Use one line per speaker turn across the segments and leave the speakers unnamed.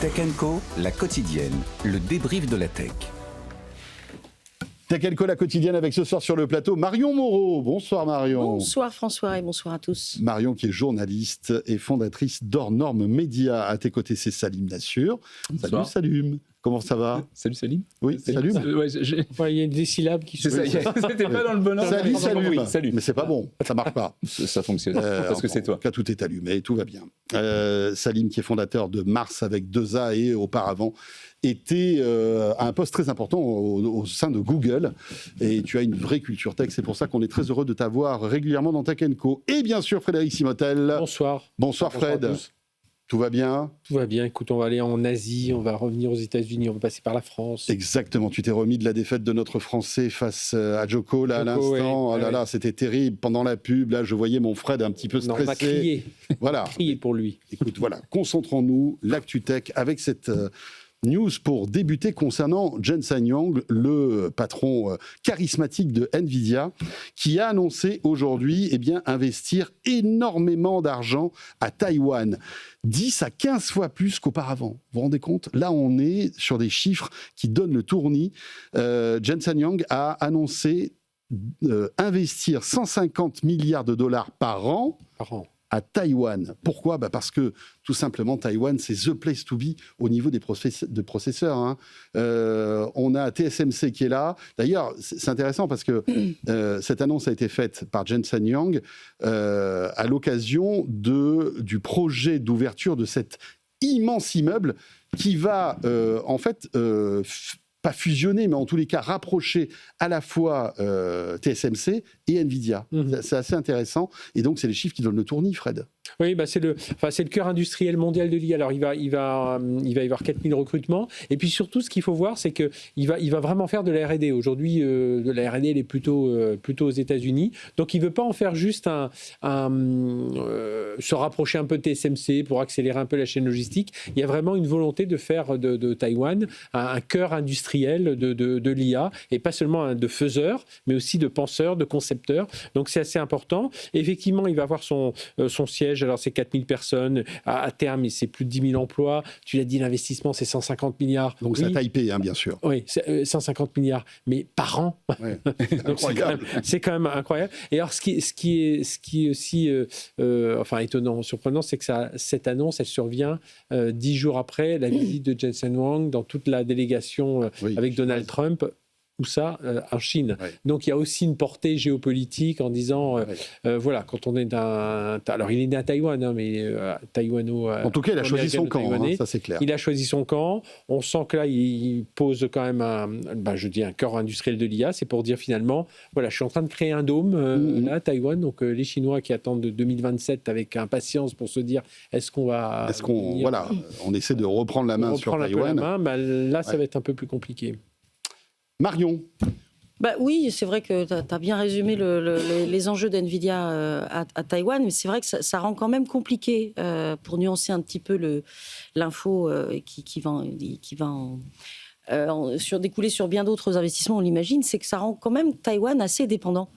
Tech Co, la quotidienne, le débrief de la tech.
Tech Co, la quotidienne, avec ce soir sur le plateau Marion Moreau. Bonsoir Marion.
Bonsoir François et bonsoir à tous.
Marion qui est journaliste et fondatrice d'Hors Normes Média. À tes côtés, c'est Salim Nassur. Salut Salim. Comment ça va?
Salut Salim.
Oui, Salim.
Il y a des syllabes qui se... C'était pas dans le bon ordre.
Salut Salim.
Oui, salut.
Mais c'est pas bon, ça marche pas.
Ça fonctionne, parce que c'est toi.
En tout cas, tout est allumé, tout va bien. Salim qui est fondateur de Mars avec 2A et auparavant était à un poste très important au sein de Google. Et tu as une vraie culture tech, c'est pour ça qu'on est très heureux de t'avoir régulièrement dans Tech Co. Et bien sûr, Frédéric Simotel.
Bonsoir.
Bonsoir Fred.
Bonsoir à tous.
Tout va bien?
Tout va bien. Écoute, on va aller en Asie, on va revenir aux États-Unis, on va passer par la France.
Exactement. Tu t'es remis de la défaite de notre Français face à Joko, là, à l'instant.
Ouais.
Oh là là, c'était terrible. Pendant la pub, là, je voyais mon Fred un petit peu stressé.
Non, on va crier.
Voilà.
Crier pour lui.
Écoute, voilà. Concentrons-nous, l'actu tech, avec cette news pour débuter concernant Jensen Huang, le patron charismatique de Nvidia, qui a annoncé aujourd'hui investir énormément d'argent à Taïwan. 10 à 15 fois plus qu'auparavant. Vous vous rendez compte? Là, on est sur des chiffres qui donnent le tournis. Jensen Huang a annoncé investir 150 milliards de dollars par an à Taïwan. Pourquoi? Parce que, tout simplement, Taïwan, c'est the place to be au niveau des processeurs. Hein. On a TSMC qui est là. D'ailleurs, c'est intéressant parce que cette annonce a été faite par Jensen Huang à l'occasion du projet d'ouverture de cet immense immeuble qui va, pas fusionner, mais en tous les cas rapprocher à la fois TSMC et Nvidia. C'est assez intéressant. Et donc, c'est les chiffres qui donnent le tournis, Fred.
Oui, c'est le cœur industriel mondial de l'IA. Alors, il va y avoir 4000 recrutements. Et puis surtout, ce qu'il faut voir, c'est qu'il va vraiment faire de la R&D. Aujourd'hui, de la R&D, elle est plutôt aux États-Unis. Donc, il ne veut pas en faire juste se rapprocher un peu de TSMC pour accélérer un peu la chaîne logistique. Il y a vraiment une volonté de faire de Taïwan un cœur industriel de l'IA, et pas seulement de faiseurs, mais aussi de penseurs, de concepteurs. Donc, c'est assez important. Et effectivement, il va avoir son siège. Alors, c'est 4000 personnes. À terme, c'est plus de 10 000 emplois. Tu l'as dit, l'investissement, c'est 150 milliards.
Donc, c'est à Taipei, bien sûr.
Oui, 150 milliards, mais par an.
Ouais.
Donc, c'est quand même incroyable. Et alors, ce qui est aussi étonnant, surprenant, c'est que cette annonce, elle survient 10 jours après la visite de Jensen Huang dans toute la délégation avec Donald Trump. Ou ça, en Chine. Ouais. Donc, il y a aussi une portée géopolitique en disant, quand on est alors, il est né à Taïwan, hein, mais taïwano...
En tout cas, il a choisi son camp, hein, ça c'est clair.
Il a choisi son camp. On sent que là, il pose quand même un cœur industriel de l'IA. C'est pour dire finalement, je suis en train de créer un dôme là, à Taïwan. Donc, les Chinois qui attendent de 2027 avec impatience pour se dire,
on essaie de reprendre la main sur Taïwan.
Là, ça va être un peu plus compliqué.
Marion.
Oui, c'est vrai que tu as bien résumé les enjeux d'NVIDIA à Taïwan, mais c'est vrai que ça rend quand même compliqué, pour nuancer un petit peu l'info qui va découler sur bien d'autres investissements, on l'imagine, c'est que ça rend quand même Taïwan assez dépendant.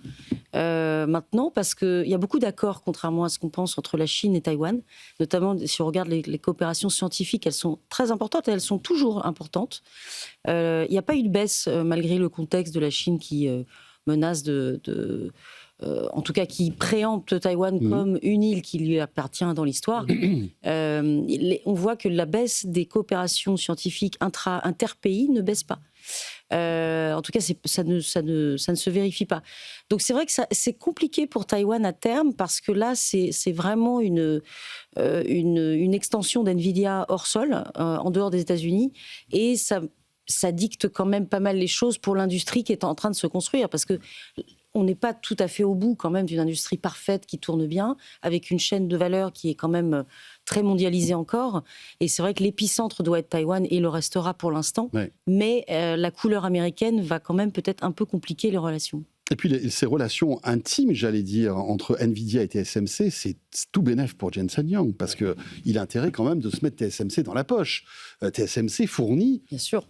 Maintenant, parce qu'il y a beaucoup d'accords, contrairement à ce qu'on pense, entre la Chine et Taïwan. Notamment, si on regarde les coopérations scientifiques, elles sont très importantes et elles sont toujours importantes. Il n'y a pas eu de baisse, malgré le contexte de la Chine qui menace en tout cas, qui préempte Taïwan comme une île qui lui appartient dans l'histoire. On voit que la baisse des coopérations scientifiques interpays ne baisse pas. En tout cas, ça ne se vérifie pas. Donc c'est vrai que c'est compliqué pour Taïwan à terme, parce que là, c'est vraiment une extension d'NVIDIA hors sol, en dehors des États-Unis, et ça dicte quand même pas mal les choses pour l'industrie qui est en train de se construire, parce que on n'est pas tout à fait au bout quand même d'une industrie parfaite qui tourne bien, avec une chaîne de valeur qui est quand même très mondialisée encore. Et c'est vrai que l'épicentre doit être Taïwan, et le restera pour l'instant. Ouais. Mais la couleur américaine va quand même peut-être un peu compliquer les relations.
Et puis ces relations intimes, j'allais dire, entre Nvidia et TSMC, c'est tout bénef pour Jensen Huang, parce qu'il a intérêt quand même de se mettre TSMC dans la poche. TSMC fournit...
Bien sûr.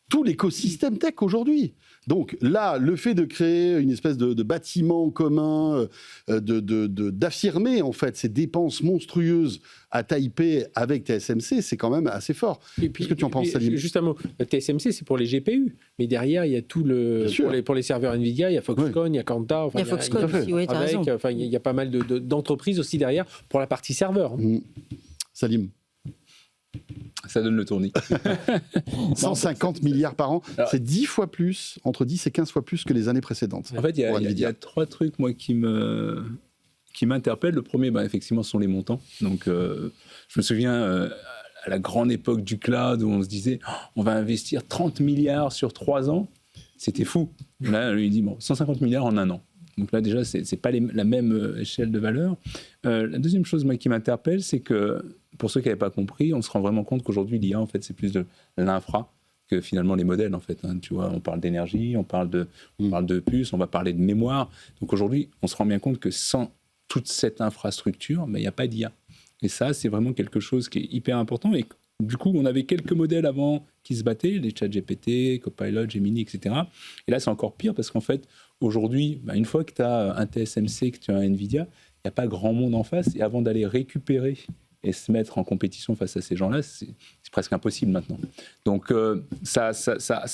tout l'écosystème tech aujourd'hui. Donc là, le fait de créer une espèce de bâtiment commun, d'affirmer en fait ces dépenses monstrueuses à Taipei avec TSMC, c'est quand même assez fort. Qu'est-ce que tu en penses, Salim ?
Juste un mot. TSMC, c'est pour les GPU, mais derrière, il y a tout pour les serveurs Nvidia, il y a Foxconn, il y a Quanta.
Il y a Foxconn aussi, oui, tu as raison.
Enfin, il y a pas mal d'entreprises aussi derrière pour la partie serveur.
Salim ?
Ça donne le tournis.
150 milliards par an, c'est 10 fois plus, entre 10 et 15 fois plus que les années précédentes.
En fait, il y a 3 trucs, moi, qui m'interpellent. Le premier, effectivement, ce sont les montants. Donc, je me souviens, à la grande époque du cloud, où on se disait, on va investir 30 milliards sur 3 ans. C'était fou. Là, lui, il dit, 150 milliards en 1 an. Donc là, déjà, c'est pas la même échelle de valeur. La deuxième chose, moi, qui m'interpelle, c'est que, pour ceux qui n'avaient pas compris, on se rend vraiment compte qu'aujourd'hui, l'IA, en fait, c'est plus de l'infra que finalement les modèles, en fait. Tu vois, on parle d'énergie, on parle de puces, on va parler de mémoire. Donc aujourd'hui, on se rend bien compte que sans toute cette infrastructure, il n'y a pas d'IA. Et ça, c'est vraiment quelque chose qui est hyper important. Et du coup, on avait quelques modèles avant qui se battaient, les ChatGPT, Copilot, Gemini, etc. Et là, c'est encore pire parce qu'en fait, aujourd'hui, une fois que tu as un TSMC, que tu as un NVIDIA, il n'y a pas grand monde en face. Et avant d'aller récupérer et se mettre en compétition face à ces gens-là, c'est presque impossible maintenant. Donc, ça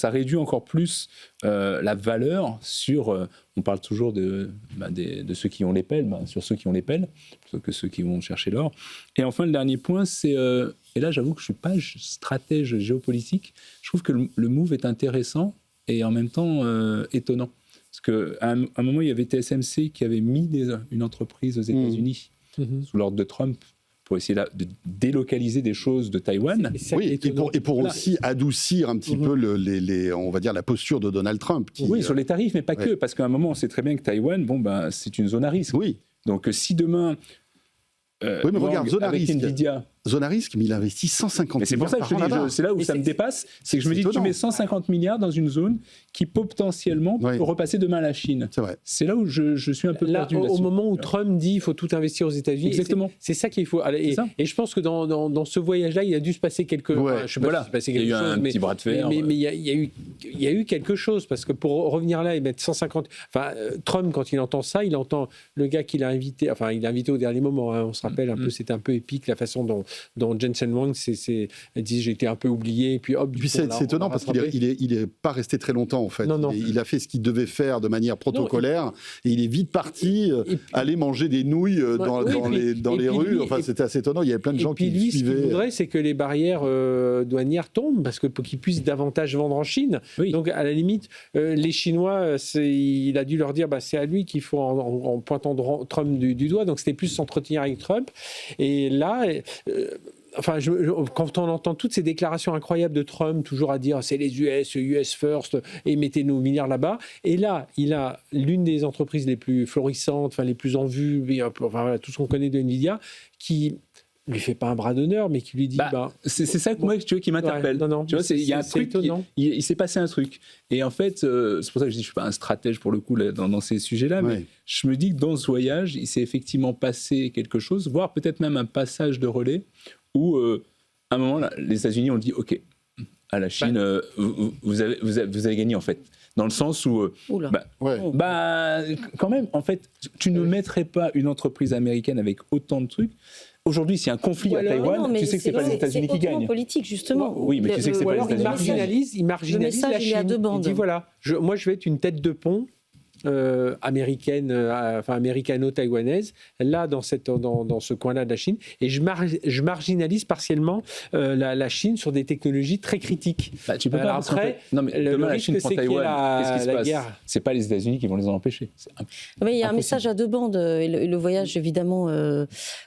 réduit encore plus la valeur sur... on parle toujours de ceux qui ont les pelles, sur ceux qui ont les pelles, plutôt que ceux qui vont chercher l'or. Et enfin, le dernier point, c'est... et là, j'avoue que je ne suis pas stratège géopolitique. Je trouve que le move est intéressant et en même temps étonnant. Parce qu'à un moment, il y avait TSMC qui avait mis une entreprise aux États-Unis sous l'ordre de Trump pour essayer de délocaliser des choses de Taïwan.
Oui, et pour aussi adoucir un petit peu on va dire la posture de Donald Trump.
Oui, sur les tarifs, mais pas que, parce qu'à un moment, on sait très bien que Taïwan, c'est une zone à risque.
Oui.
Donc si demain...
oui, mais regarde, zone à risque.
Nvidia,
zone à risque, mais il investit 150
mais c'est pour ça que je te dis, c'est là où ça me dépasse, c'est que je me dis que tu mets 150 milliards dans une zone qui potentiellement peut repasser demain à la Chine.
C'est vrai.
C'est là où je suis un peu perdu là-dessus.
Au moment où Trump dit qu'il faut tout investir aux États-Unis,
exactement.
C'est ça qu'il faut. Et je pense que dans ce voyage-là, il a dû se passer quelque chose.
Ouais. Je sais pas si passé quelque chose. Il y a eu un petit bras de fer.
Mais il y a eu quelque chose, parce que pour revenir là et mettre 150... Enfin, Trump, quand il entend ça, il entend le gars qu'il a invité, enfin, il l'a invité au dernier moment, on se rappelle un peu, c'était un peu épique la façon dont Jensen Huang dit j'ai été un peu oublié, et puis hop.
Et puis c'est étonnant parce qu'il n'est pas resté très longtemps en fait.
Non.
Il a fait ce qu'il devait faire de manière protocolaire et il est vite parti aller manger des nouilles dans les rues. Enfin, c'était assez étonnant. Il y avait plein de gens qui
lui,
suivaient.
Ce qu'il voudrait, c'est que les barrières douanières tombent pour qu'ils puissent davantage vendre en Chine. Oui. Donc à la limite, les Chinois, il a dû leur dire c'est à lui qu'il faut en pointant Trump du doigt. Donc c'était plus s'entretenir avec Trump. Et là. Enfin, quand on entend toutes ces déclarations incroyables de Trump, toujours à dire c'est les US first, et mettez nos milliards là-bas. Et là, il a l'une des entreprises les plus florissantes, enfin les plus en vue, tout ce qu'on connaît de Nvidia, qui lui fait pas un bras d'honneur, mais qui lui dit
c'est ça que moi qui m'interpelle.
Ouais,
tu vois, il y a un truc, il s'est passé un truc. Et en fait, c'est pour ça que je dis je suis pas un stratège pour le coup dans ces sujets-là, mais je me dis que dans ce voyage, il s'est effectivement passé quelque chose, voire peut-être même un passage de relais où, à un moment, là, les États-Unis ont dit OK, à la Chine, vous avez gagné en fait. Dans le sens où, quand même, en fait, tu ne mettrais pas une entreprise américaine avec autant de trucs. Aujourd'hui, s'il y a un conflit à Taïwan, tu sais que c'est pas les États-Unis qui gagnent.
C'est politique, justement.
Oui, mais tu sais que c'est pas les États-Unis qui gagnent.
Il marginalise la Chine.
Il est à deux bandes.
Il dit voilà, moi je vais être une tête de pont. Américaine, américano-taïwanaise, là dans ce coin-là de la Chine, et je marginalise partiellement la Chine sur des technologies très critiques.
Tu peux pas.
Après,
non mais demain la Chine prend Taïwan, qu'est-ce qui se passe?
Guerre.
C'est pas les États-Unis qui vont les en empêcher.
Mais il y a un message à deux bandes. Et le voyage évidemment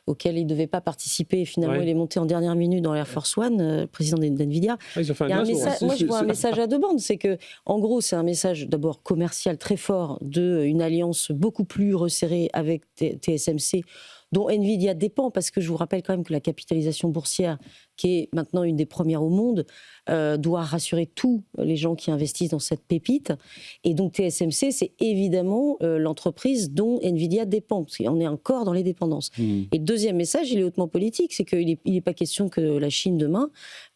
auquel il ne devait pas participer, finalement il est monté en dernière minute dans l'Air Force One, président d'NVIDIA. Moi je vois un message à deux bandes, c'est que en gros c'est un message d'abord commercial très fort d'une alliance beaucoup plus resserrée avec TSMC, dont Nvidia dépend, parce que je vous rappelle quand même que la capitalisation boursière qui est maintenant une des premières au monde, doit rassurer tous les gens qui investissent dans cette pépite. Et donc TSMC, c'est évidemment l'entreprise dont Nvidia dépend, parce qu'on est encore dans les dépendances. Et le deuxième message, il est hautement politique, c'est qu'il n'est pas question que la Chine demain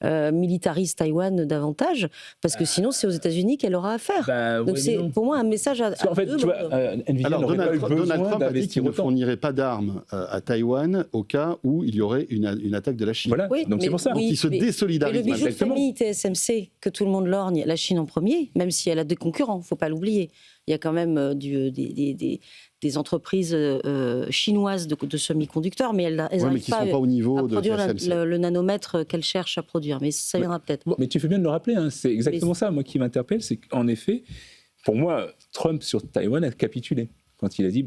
militarise Taïwan davantage, parce que sinon c'est aux États-Unis qu'elle aura affaire. Donc c'est pour moi un message à
en fait, tu vois, Nvidia
alors,
n'aurait pas eu
Donald
besoin
Trump a dit qu'il
d'investir
ne
autant.
fournirait pas d'armes à Taïwan au cas où il y aurait une attaque de la Chine.
Voilà,
Oui,
donc c'est pour ça.
Donc il se
mais
désolidarise.
le bijou de
exactement.
famille TSMC, que tout le monde lorgne, la Chine en premier, même si elle a des concurrents, il ne faut pas l'oublier. Il y a quand même des entreprises chinoises de semi-conducteurs, mais elles
Ouais, mais
n'arrivent
qui ne sont pas au
à
niveau de
produire
TSMC.
le nanomètre qu'elles cherchent à produire. Mais ça viendra peut-être.
Mais tu fais bien de le rappeler, hein, c'est exactement ça, moi, qui m'interpelle, c'est qu'en effet, pour moi, Trump sur Taïwan a capitulé. Quand il a dit,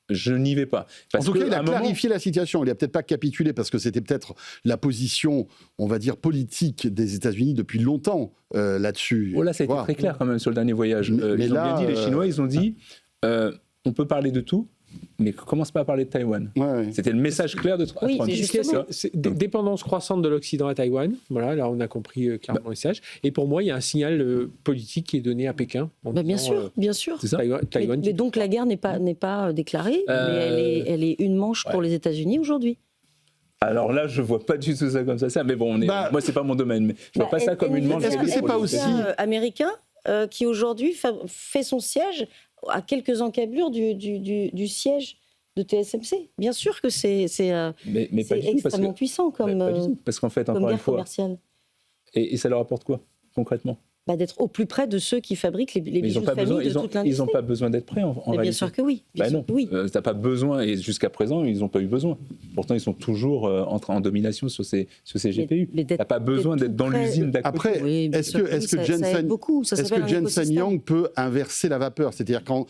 je n'y vais pas. Parce
en tout cas,
que,
il
à
a
un moment-
clarifié la situation. Il n'a peut-être pas capitulé parce que c'était peut-être la position, on va dire, politique des États-Unis depuis longtemps là-dessus.
Oh là, ça a été
Voilà.
très clair quand même sur le dernier voyage.
Mais
Ils ont
là,
bien dit, les Chinois, ils ont dit, on peut parler de tout, mais commence pas à parler de Taïwan.
Ouais.
C'était le message clair de Trump.
Oui, mais
C'est dépendance croissante de l'Occident à Taïwan. Voilà, là on a compris clairement le message. Et pour moi, il y a un signal politique qui est donné à Pékin. En
Bien
disant,
sûr, bien sûr.
C'est ça.
Taïwan
Mais donc la guerre n'est pas déclarée, mais elle est une manche pour les États-Unis aujourd'hui.
Alors là, je vois pas du tout ça comme ça. Mais bon, moi, c'est pas mon domaine. Mais je vois pas ça comme une manche.
Est-ce que c'est pas aussi-
américain qui aujourd'hui fait son siège à quelques encablures du siège de TSMC. Bien sûr que c'est
Mais pas du tout, parce
extrêmement
que,
puissant comme
pas du tout, parce qu'en fait,
comme
encore une
guerre
fois,
commerciale.
et ça leur apporte quoi concrètement?
D'être au plus près de ceux qui fabriquent les
Mais
bijoux
ils n'ont
de
pas
famille
besoin,
de toute
ils
l'industrie.
ont pas besoin d'être prêts en
Mais
réalité.
bien sûr que oui. Bien
Bah
sûr
non,
que oui.
t'as pas besoin, et jusqu'à présent, ils n'ont pas eu besoin. Pourtant, ils sont toujours en domination sur ces GPU.
mais
T'as pas besoin d'être dans l'usine d'à côté.
Après,
Oui, bien
est-ce
sûr
que,
oui, ça aide
Jensen,
beaucoup. Ça
est-ce
s'appelle
que
un
Jensen
écosystème.
Yang peut inverser la vapeur? C'est-à-dire qu'en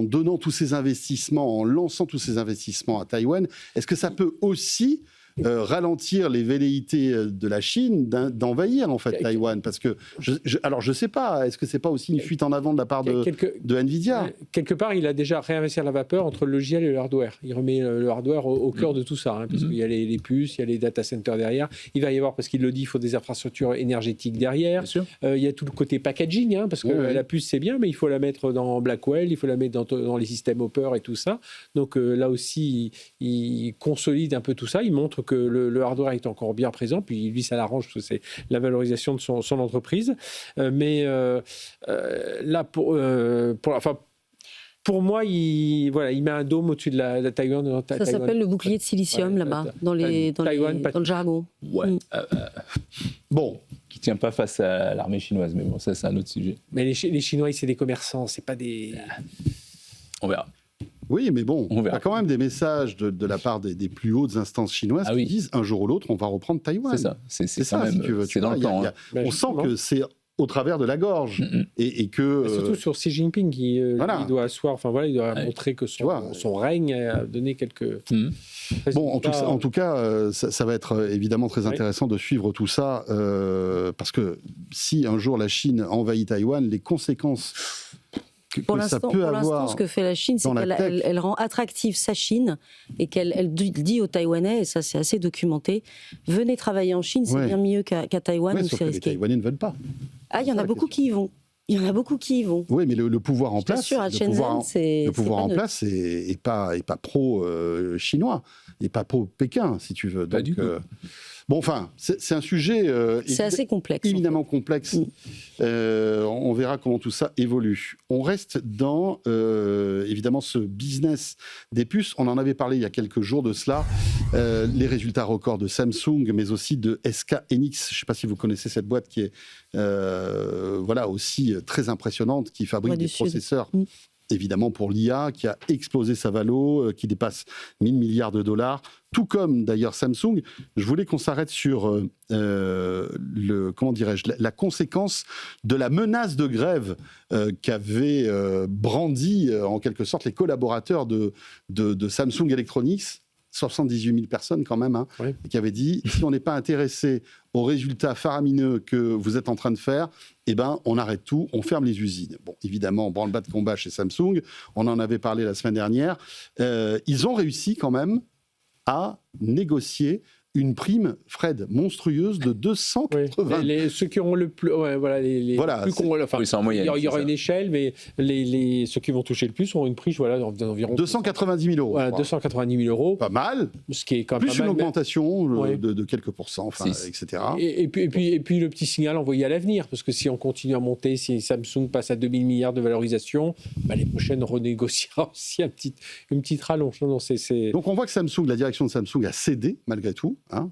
donnant tous ces investissements, en lançant tous ces investissements à Taïwan, est-ce que ça peut aussi ralentir les velléités de la Chine d'envahir en fait Taïwan? Parce que alors je sais pas, est-ce que c'est pas aussi une fuite en avant de la part de Nvidia?
Quelque part, il a déjà réinvesti la vapeur entre le logiciel et le hardware. Il remet le hardware au cœur de tout ça, hein, parce qu'il y a les puces, il y a les data centers derrière. Il va y avoir, parce qu'il le dit, il faut des infrastructures énergétiques derrière.
Bien sûr.
Il y a tout le côté packaging, hein, parce que la puce c'est bien, mais il faut la mettre dans Blackwell, il faut la mettre dans les systèmes Hopper et tout ça. Donc là aussi, il consolide un peu tout ça. Il montre que le hardware est encore bien présent, puis lui ça l'arrange parce que c'est la valorisation de son entreprise. Mais là pour moi, il met un dôme au-dessus de la Taïwan.
Ça s'appelle le bouclier de silicium là-bas, dans le jargon.
Ouais.
Bon,
Qui tient pas face à l'armée chinoise, mais bon, ça c'est un autre sujet.
Mais les Chinois, c'est des commerçants, c'est pas des.
On verra.
oui, mais bon,
On
il y
verra.
a quand même des messages de la part des plus hautes instances chinoises qui disent un jour ou l'autre, on va reprendre Taïwan.
C'est ça. C'est
ça,
quand même,
si tu veux.
c'est dans le temps. hein.
On sent que c'est au travers de la gorge et que
Surtout sur Xi Jinping, qui il doit asseoir, il doit montrer que son règne a donné quelques.
Bon, en tout cas, ça va être évidemment très intéressant de suivre tout ça, parce que si un jour la Chine envahit Taïwan, les conséquences que ça peut avoir.
Ce que fait la Chine, c'est qu'elle rend attractive sa Chine et qu'elle dit aux Taïwanais, et ça c'est assez documenté, venez travailler en Chine, c'est bien mieux qu'à Taïwan où
sauf
c'est
que les
risqué.
Taïwanais ne veulent pas.
Il y en a beaucoup qui y vont. Il y en a beaucoup qui y vont.
Oui, mais le pouvoir en place,
le
pouvoir en place est pas pro-chinois, et pas pro-Pékin, si tu veux. Donc, bon, enfin, c'est un sujet
c'est assez complexe.
Évidemment complexe. On verra comment tout ça évolue. On reste dans, évidemment, ce business des puces. On en avait parlé il y a quelques jours de cela. Les résultats records de Samsung, mais aussi de SK Hynix. Je ne sais pas si vous connaissez cette boîte qui est aussi très impressionnante, qui fabrique des processeurs. Évidemment pour l'IA, qui a explosé sa valo, qui dépasse 1000 milliards de dollars, tout comme d'ailleurs Samsung. Je voulais qu'on s'arrête sur la conséquence de la menace de grève qu'avaient brandi en quelque sorte les collaborateurs de Samsung Electronics. 78 000 personnes quand même, qui avaient dit si on n'est pas intéressé aux résultats faramineux que vous êtes en train de faire, on arrête tout, on ferme les usines. Bon, évidemment, branle-bas de combat chez Samsung, on en avait parlé la semaine dernière. Ils ont réussi quand même à négocier une prime, Fred, monstrueuse de 280.
Ceux qui ont le plus,
Oui, c'est en moyenne.
Il y aura une échelle, mais ceux qui vont toucher le plus auront une prime d'environ
290 000 euros.
Voilà, 290 000 euros.
Pas mal.
Ce qui est quand même
Plus
pas
une
mal,
augmentation
Ouais.
de quelques pourcents, etc.
Et puis le petit signal envoyé à l'avenir, parce que si on continue à monter, si Samsung passe à 2000 milliards de valorisation, l'année prochaine renégociera aussi une petite rallonge. Non,
Donc on voit que la direction de Samsung a cédé malgré tout. Hein.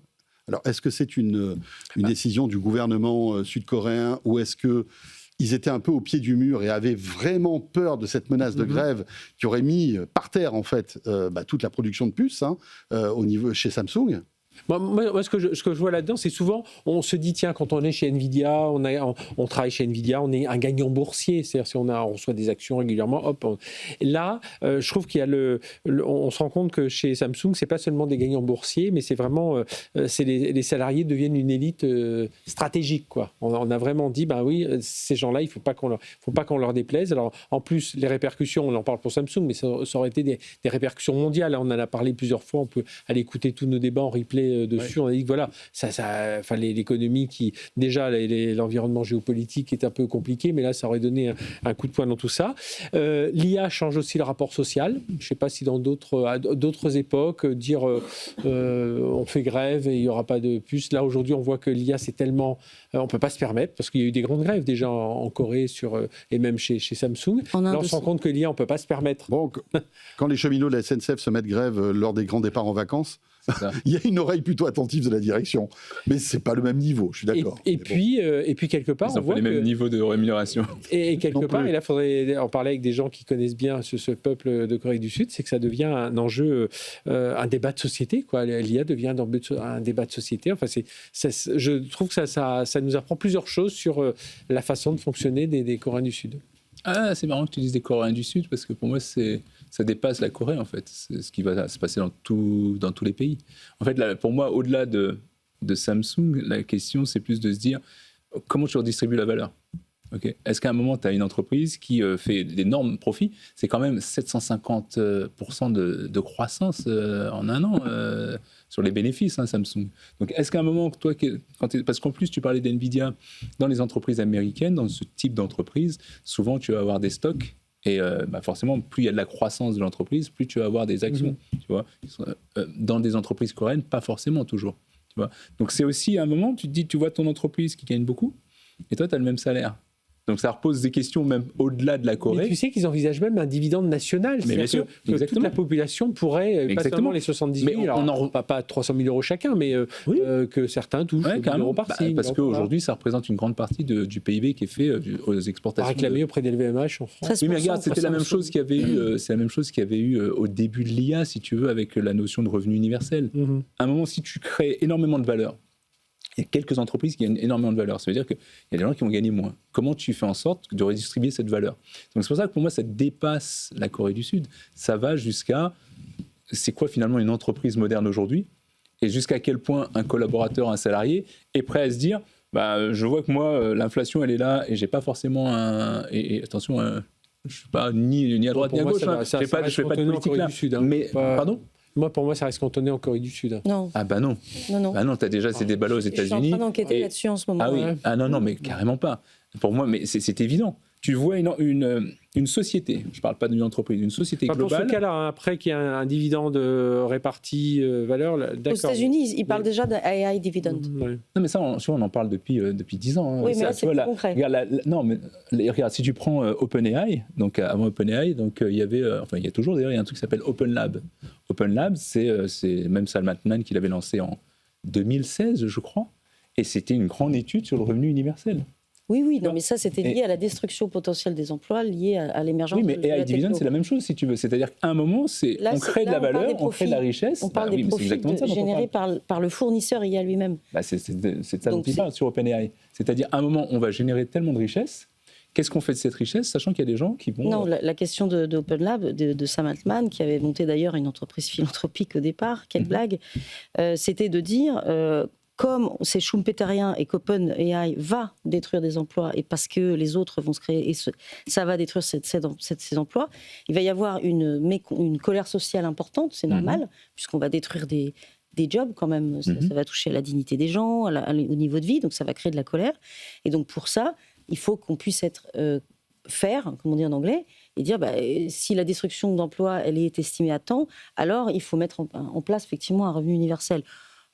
Alors est-ce que c'est une décision du gouvernement sud-coréen ou est-ce que ils étaient un peu au pied du mur et avaient vraiment peur de cette menace de grève qui aurait mis par terre en fait toute la production de puces au niveau chez Samsung?
Moi, ce que je vois là-dedans, c'est souvent, on se dit, tiens, quand on est chez Nvidia, on travaille chez Nvidia, on est un gagnant boursier. C'est-à-dire, si on reçoit des actions régulièrement, hop. Là, je trouve qu'il y a on se rend compte que chez Samsung, c'est pas seulement des gagnants boursiers, mais c'est vraiment, les salariés deviennent une élite stratégique, quoi. On a vraiment dit, oui, ces gens-là, il faut pas qu'on leur déplaise. Alors, en plus, les répercussions, on en parle pour Samsung, mais ça aurait été des répercussions mondiales. On en a parlé plusieurs fois. On peut aller écouter tous nos débats en replay dessus. On a dit que voilà, l'économie qui, déjà, l'environnement géopolitique est un peu compliqué, mais là, ça aurait donné un coup de poing dans tout ça. L'IA change aussi le rapport social. Je ne sais pas si à d'autres époques, dire on fait grève et il n'y aura pas de puces. Là, aujourd'hui, on voit que l'IA, c'est tellement... on ne peut pas se permettre, parce qu'il y a eu des grandes grèves déjà en Corée et même chez Samsung. Là, on se rend compte que l'IA, on ne peut pas se permettre.
Bon, quand les cheminots de la SNCF se mettent grève lors des grands départs en vacances, il y a une oreille plutôt attentive de la direction. Mais ce n'est pas le même niveau, je suis d'accord.
Et puis, quelque part,
on voit les mêmes niveaux de rémunération.
Et quelque part, et là, il faudrait en parler avec des gens qui connaissent bien ce peuple de Corée du Sud, c'est que ça devient un enjeu, un débat de société, quoi. L'IA devient un débat de société. Enfin, je trouve que ça nous apprend plusieurs choses sur la façon de fonctionner des Coréens du Sud.
Ah, c'est marrant que tu dises des Coréens du Sud, parce que pour moi, ça dépasse la Corée, en fait. C'est ce qui va se passer dans tous les pays. En fait, là, pour moi, au-delà de Samsung, la question, c'est plus de se dire comment tu redistribues la valeur. Okay. Est-ce qu'à un moment, tu as une entreprise qui fait d'énormes profits? C'est quand même 750% de croissance en un an sur les bénéfices, Samsung. Donc, est-ce qu'à un moment, toi, parce qu'en plus, tu parlais d'NVIDIA, dans les entreprises américaines, dans ce type d'entreprise, souvent, tu vas avoir des stocks. Et forcément, plus il y a de la croissance de l'entreprise, plus tu vas avoir des actions. Tu vois, dans des entreprises coréennes, pas forcément toujours. Tu vois. Donc, c'est aussi à un moment, tu te dis, tu vois ton entreprise qui gagne beaucoup, et toi, tu as le même salaire. Donc ça repose des questions même au-delà de la Corée.
Mais tu sais qu'ils envisagent même un dividende national.
Mais bien sûr,
que toute la population pourrait, pas seulement les 70 000, alors, pas 300 000 euros chacun, mais que certains touchent 1 000 euros par-ci.
Parce qu'aujourd'hui, ça représente une grande partie du PIB qui est fait aux exportations.
Réclamé auprès des LVMH en France.
Oui, mais regarde, c'était la même chose qu'il y avait eu, c'est la même chose qu'il y avait eu au début de l'IA, si tu veux, avec la notion de revenu universel. À un moment, si tu crées énormément de valeur, il y a quelques entreprises qui gagnent énormément de valeur. Ça veut dire qu'il y a des gens qui vont gagner moins. Comment tu fais en sorte de redistribuer cette valeur? Donc c'est pour ça que pour moi, ça dépasse la Corée du Sud. Ça va jusqu'à, c'est quoi finalement une entreprise moderne aujourd'hui? Et jusqu'à quel point un collaborateur, un salarié est prêt à se dire, je vois que moi, l'inflation, elle est là, et j'ai pas forcément et attention, je suis pas ni à droite ni à gauche. Je fais pas de politique là. Mais, pardon?
Moi, pour moi, ça reste cantonné en Corée du Sud.
Non.
Ah non. Non, t'as déjà ces débats aux États-Unis.
Je suis en train d'enquêter là-dessus en ce moment.
Ah oui. Ah non, mais carrément pas. Pour moi, mais c'est évident. Tu vois une société, je ne parle pas d'une entreprise, une société globale.
Pour ce cas-là, après qu'il y ait un dividende réparti valeur, d'accord.
Aux États-Unis, ils parlent déjà d'AI dividend.
Non, mais ça, on en parle depuis 10 ans.
Oui, mais là, c'est plus concret.
Regarde, si tu prends OpenAI, donc avant OpenAI, donc il y avait, il y a toujours d'ailleurs, il y a un truc qui s'appelle Open Lab. Open Lab, c'est même Sam Altman qui l'avait lancé en 2016, je crois, et c'était une grande étude sur le revenu universel.
Oui, non, mais ça, c'était lié à la destruction potentielle des emplois, lié à l'émergence de la techno.
Oui, mais AI Dividend, c'est la même chose, si tu veux. C'est-à-dire qu'à un moment, on crée de la valeur, on crée de la richesse.
On parle des profits générés par le fournisseur IA lui-même.
C'est de ça dont il parle sur OpenAI. C'est-à-dire, à un moment, on va générer tellement de richesse. Qu'est-ce qu'on fait de cette richesse, sachant qu'il y a des gens qui vont...
Non, la question d'Open Lab, de Sam Altman, qui avait monté d'ailleurs une entreprise philanthropique au départ, quelle blague, c'était de dire... comme c'est schumpeterien et qu'OpenAI va détruire des emplois et parce que les autres vont se créer et ça va détruire ces emplois, il va y avoir une colère sociale importante, c'est normal, puisqu'on va détruire des des jobs quand même. Ça va toucher à la dignité des gens, au niveau de vie, donc ça va créer de la colère. Et donc pour ça, il faut qu'on puisse faire, comme on dit en anglais, et dire si la destruction d'emplois elle est estimée à temps, alors il faut mettre en place effectivement un revenu universel.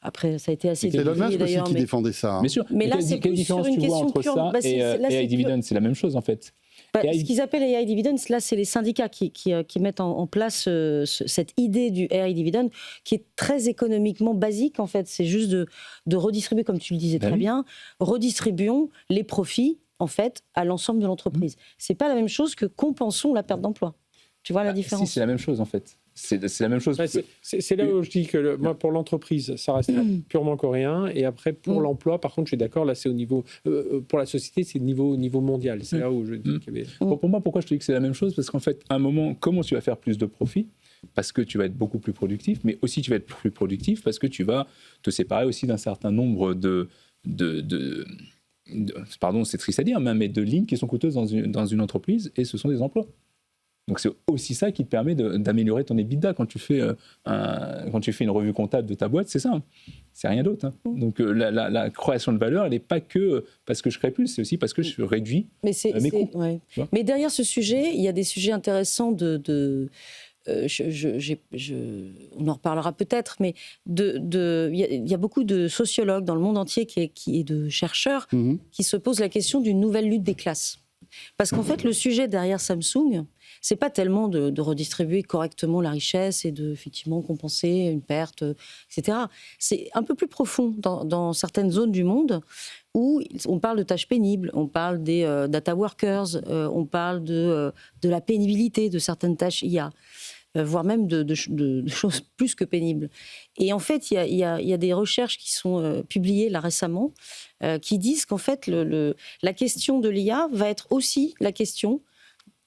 Après, ça a été assez
C'est Elon Musk aussi qui
mais...
défendait ça. Hein.
Bien sûr.
Mais là, c'est
quelle
plus
différence
sur une
tu vois
question
entre
pure.
ça et AI Dividend? C'est la même chose en fait.
Ce qu'ils appellent AI Dividend, là, c'est les syndicats qui mettent en place cette idée du AI Dividend, qui est très économiquement basique, en fait. C'est juste de redistribuer, comme tu le disais très bien, redistribuons les profits, en fait, à l'ensemble de l'entreprise. C'est pas la même chose que compensons la perte d'emploi. Tu vois la différence?
Si, c'est la même chose, en fait. C'est la même chose.
C'est là où je dis que moi, pour l'entreprise, ça reste purement coréen. Et après, pour l'emploi, par contre, je suis d'accord, là, c'est au niveau. Pour la société, c'est au niveau mondial. C'est là où je dis qu'il y avait.
Pour moi, pourquoi je te dis que c'est la même chose? Parce qu'en fait, à un moment, comment tu vas faire plus de profit? Parce que tu vas être beaucoup plus productif, mais aussi tu vas être plus productif parce que tu vas te séparer aussi d'un certain nombre pardon, c'est triste à dire, mais de lignes qui sont coûteuses dans une entreprise, et ce sont des emplois. Donc c'est aussi ça qui te permet d'améliorer ton EBITDA quand tu fais une revue comptable de ta boîte, c'est ça. C'est rien d'autre. Hein. Donc la création de valeur, elle n'est pas que parce que je crée plus, c'est aussi parce que je réduis mes coûts.
Ouais. Mais derrière ce sujet, il y a des sujets intéressants on en reparlera peut-être, mais il y a beaucoup de sociologues dans le monde entier et de chercheurs qui se posent la question d'une nouvelle lutte des classes. Parce qu'en fait, le sujet derrière Samsung, c'est pas tellement de redistribuer correctement la richesse et de effectivement compenser une perte, etc. C'est un peu plus profond dans certaines zones du monde où on parle de tâches pénibles, on parle des data workers, on parle de la pénibilité de certaines tâches IA. Voire même de choses plus que pénibles. Et en fait, il y a des recherches qui sont publiées là récemment qui disent qu'en fait, la question de l'IA va être aussi la question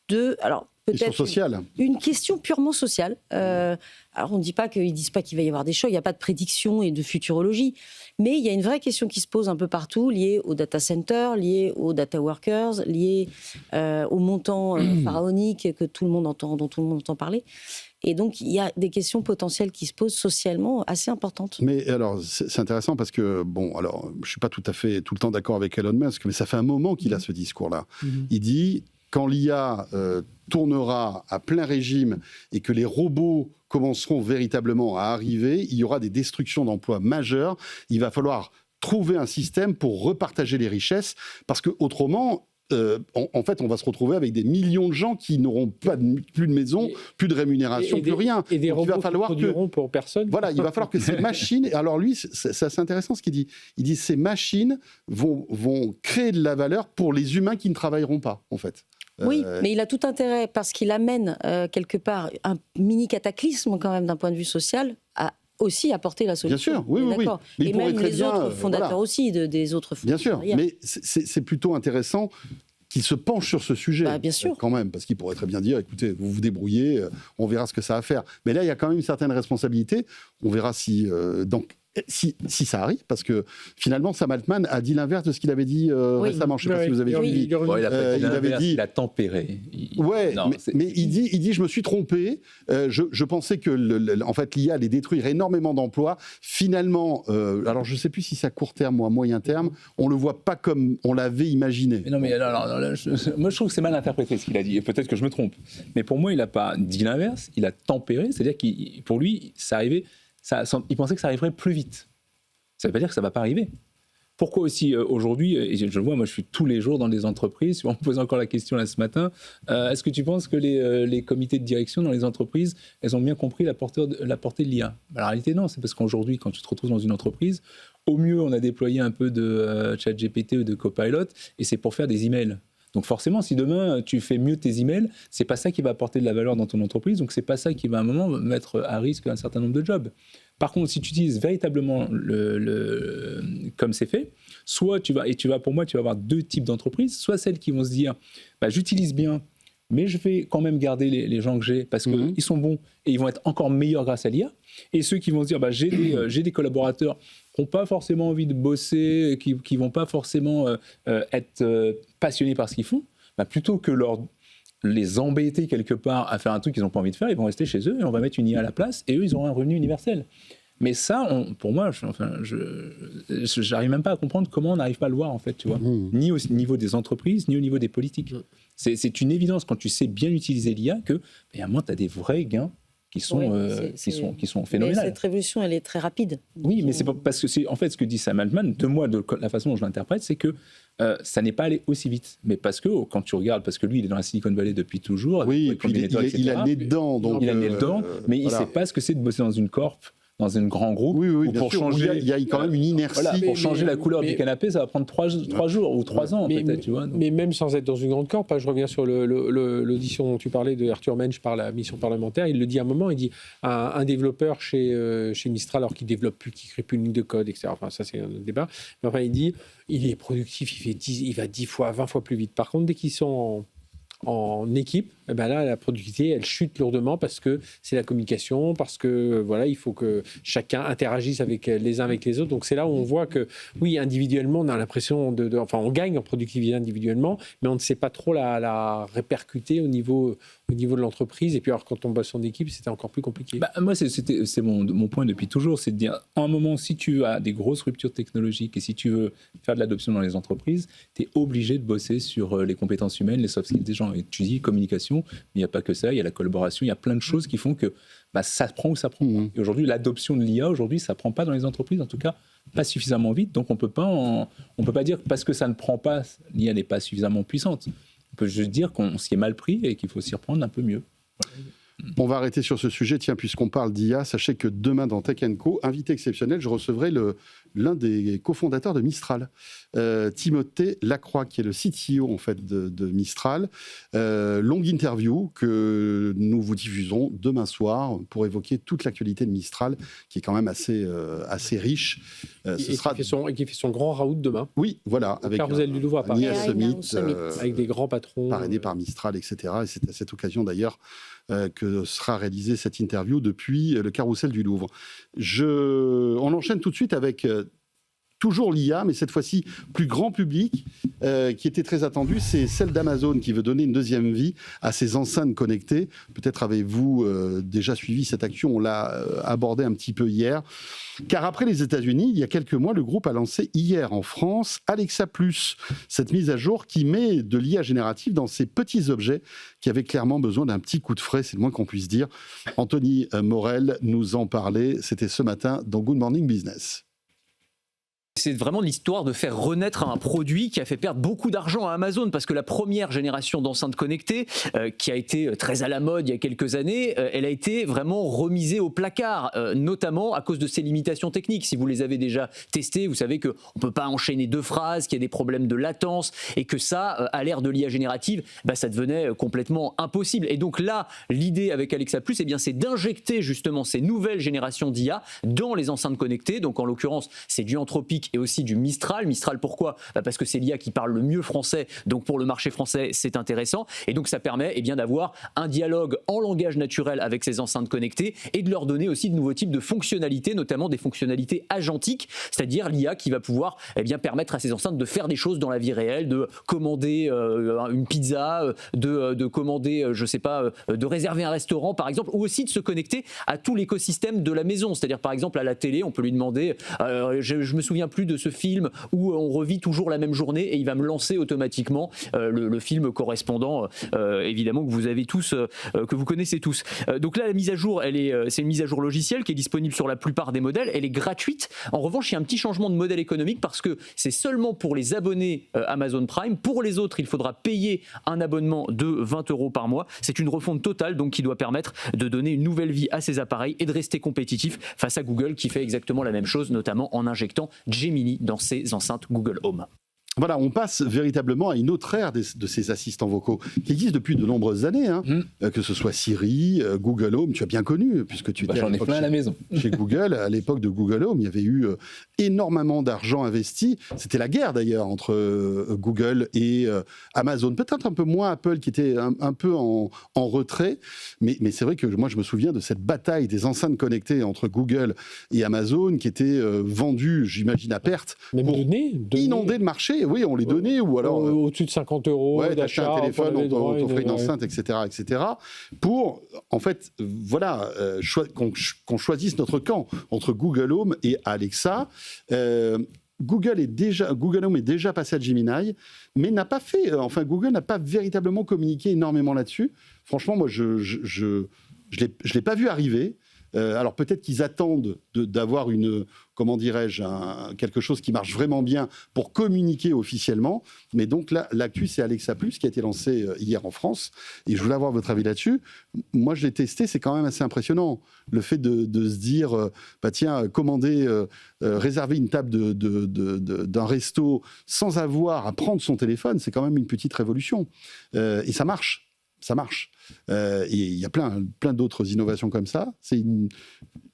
de... Alors, peut-être
sociale.
Une question purement sociale. Alors, on ne dit pas qu'ils disent pas qu'il va y avoir des chocs, il n'y a pas de prédiction et de futurologie, mais il y a une vraie question qui se pose un peu partout, liée aux data centers, liée aux data workers, liée aux montants pharaoniques dont tout le monde entend parler. Et donc, il y a des questions potentielles qui se posent socialement assez importantes.
Mais alors, c'est intéressant parce que, bon, alors, je ne suis pas tout à fait tout le temps d'accord avec Elon Musk, mais ça fait un moment qu'il a ce discours-là. Il dit, quand l'IA tournera à plein régime et que les robots commenceront véritablement à arriver, il y aura des destructions d'emplois majeures. Il va falloir trouver un système pour repartager les richesses, parce qu'autrement... en fait, on va se retrouver avec des millions de gens qui n'auront plus de maison, plus de rémunération, plus rien.
Et des robots qui produiront pour personne.
Voilà, il va falloir que ces machines... Alors lui, c'est assez intéressant ce qu'il dit. Il dit ces machines vont créer de la valeur pour les humains qui ne travailleront pas, en fait.
Oui, mais il a tout intérêt, parce qu'il amène quelque part un mini-cataclysme quand même d'un point de vue social à aussi apporter la solution.
Bien sûr, oui.
Mais et même les autres fondateurs aussi, des autres fondateurs.
Bien sûr, mais c'est plutôt intéressant qu'il se penche sur ce sujet,
bien sûr.
Quand même, parce qu'il pourrait très bien dire, écoutez, vous vous débrouillez, on verra ce que ça va faire. Mais là, il y a quand même une certaine responsabilité. On verra si ça arrive, parce que finalement, Sam Altman a dit l'inverse de ce qu'il avait dit récemment. Je ne sais pas si vous avez vu.
Il a tempéré.
Mais il dit, je me suis trompé. Je pensais que en fait, l'IA allait détruire énormément d'emplois. Finalement, alors je ne sais plus si c'est à court terme ou à moyen terme, on le voit pas comme on l'avait imaginé.
Mais non, mais moi je trouve que c'est mal interprété ce qu'il a dit. Et peut-être que je me trompe. Mais pour moi, il n'a pas dit l'inverse. Il a tempéré. C'est-à-dire que pour lui, ça arrivait. Il pensait que ça arriverait plus vite. Ça ne veut pas dire que ça ne va pas arriver. Pourquoi aussi aujourd'hui, et je le vois, moi je suis tous les jours dans des entreprises, on me pose encore la question là ce matin, est-ce que tu penses que les comités de direction dans les entreprises, elles ont bien compris la portée de l'IA? La réalité non, c'est parce qu'aujourd'hui quand tu te retrouves dans une entreprise, au mieux on a déployé un peu de ChatGPT ou de Copilot, et c'est pour faire des emails. Donc forcément, si demain tu fais mieux tes emails, c'est pas ça qui va apporter de la valeur dans ton entreprise, donc c'est pas ça qui va à un moment mettre à risque un certain nombre de jobs. Par contre, si tu utilises véritablement comme c'est fait, pour moi, tu vas avoir deux types d'entreprises, soit celles qui vont se dire, j'utilise bien, mais je vais quand même garder les gens que j'ai parce qu'ils sont bons et ils vont être encore meilleurs grâce à l'IA. Et ceux qui vont se dire, j'ai des collaborateurs qui n'ont pas forcément envie de bosser, qui ne vont pas forcément être passionnés par ce qu'ils font, plutôt que les embêter quelque part à faire un truc qu'ils n'ont pas envie de faire, ils vont rester chez eux et on va mettre une IA à la place et eux, ils auront un revenu universel. Mais ça, pour moi, j'arrive même pas à comprendre comment on n'arrive pas à le voir, en fait, tu vois. Ni au niveau des entreprises, ni au niveau des politiques. C'est une évidence quand tu sais bien utiliser l'IA que, à un moment, tu as des vrais gains qui sont phénoménales.
Mais cette révolution, elle est très rapide.
Oui, mais c'est pas parce que c'est en fait ce que dit Sam Altman, de moi, de la façon dont je l'interprète, c'est que ça n'est pas allé aussi vite. Mais parce que quand tu regardes, parce que lui, il est dans la Silicon Valley depuis toujours.
Oui, et puis il a le nez dedans. Donc,
il a le nez dedans, mais il ne sait pas ce que c'est de bosser dans une corp, dans un grand groupe.
Oui,
pour changer,
il y a quand même une inertie.
Voilà, pour changer la couleur du canapé, ça va prendre 3 jours ou 3 ans, peut-être. Tu vois,
mais même sans être dans une grande corp, je reviens sur l'audition dont tu parlais de Arthur Mensch par la mission parlementaire. Il le dit à un moment, il dit un développeur chez Mistral, alors qu'il ne développe plus, qu'il ne crée plus une ligne de code, etc. Enfin, ça, c'est un autre débat. Mais enfin, il dit il est productif, il va 10 fois, 20 fois plus vite. Par contre, dès qu'ils sont en équipe, eh ben là, la productivité, elle chute lourdement parce que c'est la communication, parce que voilà, il faut que chacun interagisse avec les uns avec les autres. Donc c'est là où on voit que, oui, individuellement, on a l'impression on gagne en productivité individuellement, mais on ne sait pas trop la répercuter au niveau de l'entreprise. Et puis alors, quand on bosse en équipe, c'était encore plus compliqué.
Moi, c'est mon point depuis toujours, c'est de dire, à un moment, si tu as des grosses ruptures technologiques et si tu veux faire de l'adoption dans les entreprises, tu es obligé de bosser sur les compétences humaines, les soft skills des gens. Et tu dis communication, mais il n'y a pas que ça, il y a la collaboration, il y a plein de choses qui font que ça prend ou ça prend pas. Et aujourd'hui, l'adoption de l'IA, ça ne prend pas dans les entreprises, en tout cas pas suffisamment vite. Donc on peut pas dire que parce que ça ne prend pas, l'IA n'est pas suffisamment puissante. On peut juste dire qu'on s'y est mal pris et qu'il faut s'y reprendre un peu mieux.
On va arrêter sur ce sujet. Tiens, puisqu'on parle d'IA, sachez que demain dans Tech & Co, invité exceptionnel, je recevrai l'un des cofondateurs de Mistral, Timothée Lacroix, qui est le CTO en fait de Mistral. Longue interview que nous vous diffusons demain soir pour évoquer toute l'actualité de Mistral, qui est quand même assez riche.
Qui fait son grand raout demain.
Oui, voilà, avec
Carousel du Louvre à Paris.
Summit,
avec des grands patrons.
Parrainé par Mistral, etc. Et c'est à cette occasion d'ailleurs que sera réalisée cette interview depuis le Carrousel du Louvre. On enchaîne tout de suite avec toujours l'IA, mais cette fois-ci plus grand public, qui était très attendue, c'est celle d'Amazon qui veut donner une deuxième vie à ses enceintes connectées. Peut-être avez-vous déjà suivi cette action, on l'a abordé un petit peu hier. Car après les États-Unis, il y a quelques mois, le groupe a lancé hier en France Alexa Plus, cette mise à jour qui met de l'IA générative dans ces petits objets qui avaient clairement besoin d'un petit coup de frais, c'est le moins qu'on puisse dire. Anthony Morel nous en parlait, c'était ce matin dans Good Morning Business.
C'est vraiment l'histoire de faire renaître un produit qui a fait perdre beaucoup d'argent à Amazon, parce que la première génération d'enceintes connectées, qui a été très à la mode il y a quelques années, elle a été vraiment remisée au placard, notamment à cause de ses limitations techniques. Si vous les avez déjà testées, vous savez qu'on ne peut pas enchaîner 2 phrases, qu'il y a des problèmes de latence, et que ça, à l'ère de l'IA générative, ça devenait complètement impossible. Et donc là, l'idée avec Alexa Plus, c'est d'injecter justement ces nouvelles générations d'IA dans les enceintes connectées. Donc en l'occurrence, c'est du Anthropic et aussi du Mistral. Mistral, pourquoi ? Parce que c'est l'IA qui parle le mieux français, donc pour le marché français, c'est intéressant. Et donc ça permet d'avoir un dialogue en langage naturel avec ces enceintes connectées et de leur donner aussi de nouveaux types de fonctionnalités, notamment des fonctionnalités agentiques, c'est-à-dire l'IA qui va pouvoir permettre à ces enceintes de faire des choses dans la vie réelle, de commander une pizza, de commander, de réserver un restaurant par exemple, ou aussi de se connecter à tout l'écosystème de la maison. C'est-à-dire par exemple à la télé, on peut lui demander, je me souviens plus de ce film où on revit toujours la même journée et il va me lancer automatiquement le film correspondant, évidemment que vous avez tous, que vous connaissez tous. Donc là, la mise à jour, c'est une mise à jour logicielle qui est disponible sur la plupart des modèles. Elle est gratuite. En revanche, il y a un petit changement de modèle économique parce que c'est seulement pour les abonnés Amazon Prime. Pour les autres, il faudra payer un abonnement de 20 € par mois. C'est une refonte totale donc qui doit permettre de donner une nouvelle vie à ces appareils et de rester compétitif face à Google qui fait exactement la même chose, notamment en injectant Gemini dans ses enceintes Google Home.
Voilà, on passe véritablement à une autre ère de ces assistants vocaux qui existent depuis de nombreuses années, que ce soit Siri, Google Home, tu as bien connu, puisque tu étais
j'en ai plein à la maison.
Chez Google. À l'époque de Google Home, il y avait eu énormément d'argent investi. C'était la guerre d'ailleurs entre Google et Amazon. Peut-être un peu moins Apple qui était un peu en retrait, mais c'est vrai que moi je me souviens de cette bataille des enceintes connectées entre Google et Amazon qui était vendue, j'imagine, à perte,
Même
pour inonder le marché. oui, on les donnait, ou alors...
au-dessus de 50 euros
ouais,
d'achat,
un téléphone,
on
on t'offrait une
ouais.
enceinte, etc., pour, en fait, voilà, qu'on choisisse notre camp entre Google Home et Alexa. Google Home est déjà passé à Gemini, mais n'a pas fait... Google n'a pas véritablement communiqué énormément là-dessus. Franchement, moi, je l'ai pas vu arriver. Alors peut-être qu'ils attendent d'avoir comment dirais-je, quelque chose qui marche vraiment bien pour communiquer officiellement. Mais donc là, l'actu, c'est Alexa Plus qui a été lancé hier en France. Et je voulais avoir votre avis là-dessus. Moi, je l'ai testé, c'est quand même assez impressionnant. Le fait de se dire, tiens, réserver une table d'un resto sans avoir à prendre son téléphone, c'est quand même une petite révolution. Et ça marche. Ça marche. Et il y a plein d'autres innovations comme ça.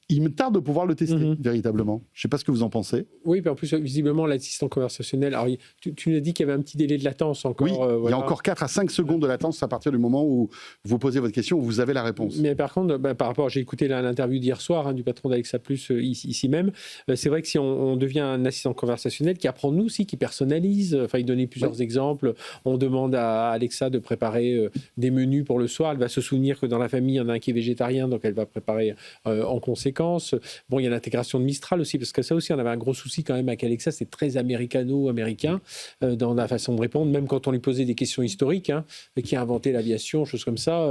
Il me tarde de pouvoir le tester, véritablement. Je ne sais pas ce que vous en pensez.
Oui, puis en plus, visiblement, l'assistant conversationnel... Alors, tu nous as dit qu'il y avait un petit délai de latence encore.
Oui, il y a encore 4 à 5 secondes de latence à partir du moment où vous posez votre question, où vous avez la réponse.
Mais par contre, par rapport... J'ai écouté l'interview d'hier soir du patron d'Alexa Plus ici même. C'est vrai que si on devient un assistant conversationnel qui apprend de nous aussi, qui personnalise, il donnait plusieurs exemples. On demande à Alexa de préparer des menus pour le soir. Elle va se souvenir que dans la famille, il y en a un qui est végétarien, donc elle va préparer en conséquence. Bon, il y a l'intégration de Mistral aussi, parce que ça aussi, on avait un gros souci quand même avec Alexa, c'est très américano-américain dans la façon de répondre, même quand on lui posait des questions historiques, qui a inventé l'aviation, choses comme ça.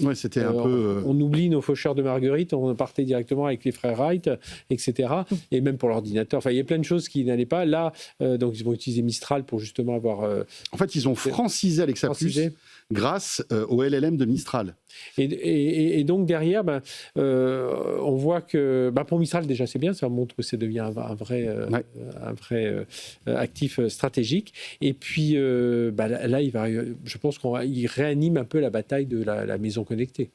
Ouais, c'était un peu...
On oublie nos faucheurs de Marguerite, on partait directement avec les frères Wright, etc. Et même pour l'ordinateur. Il y a plein de choses qui n'allaient pas. Là, donc, ils vont utiliser Mistral pour justement avoir...
En fait, ils ont francisé Alexa Plus grâce au LLM de Mistral.
Et donc, derrière, on voit que pour Mistral, déjà, c'est bien, ça montre que ça devient un vrai actif stratégique. Et puis, là, je pense qu'il réanime un peu la bataille de la maison connectée.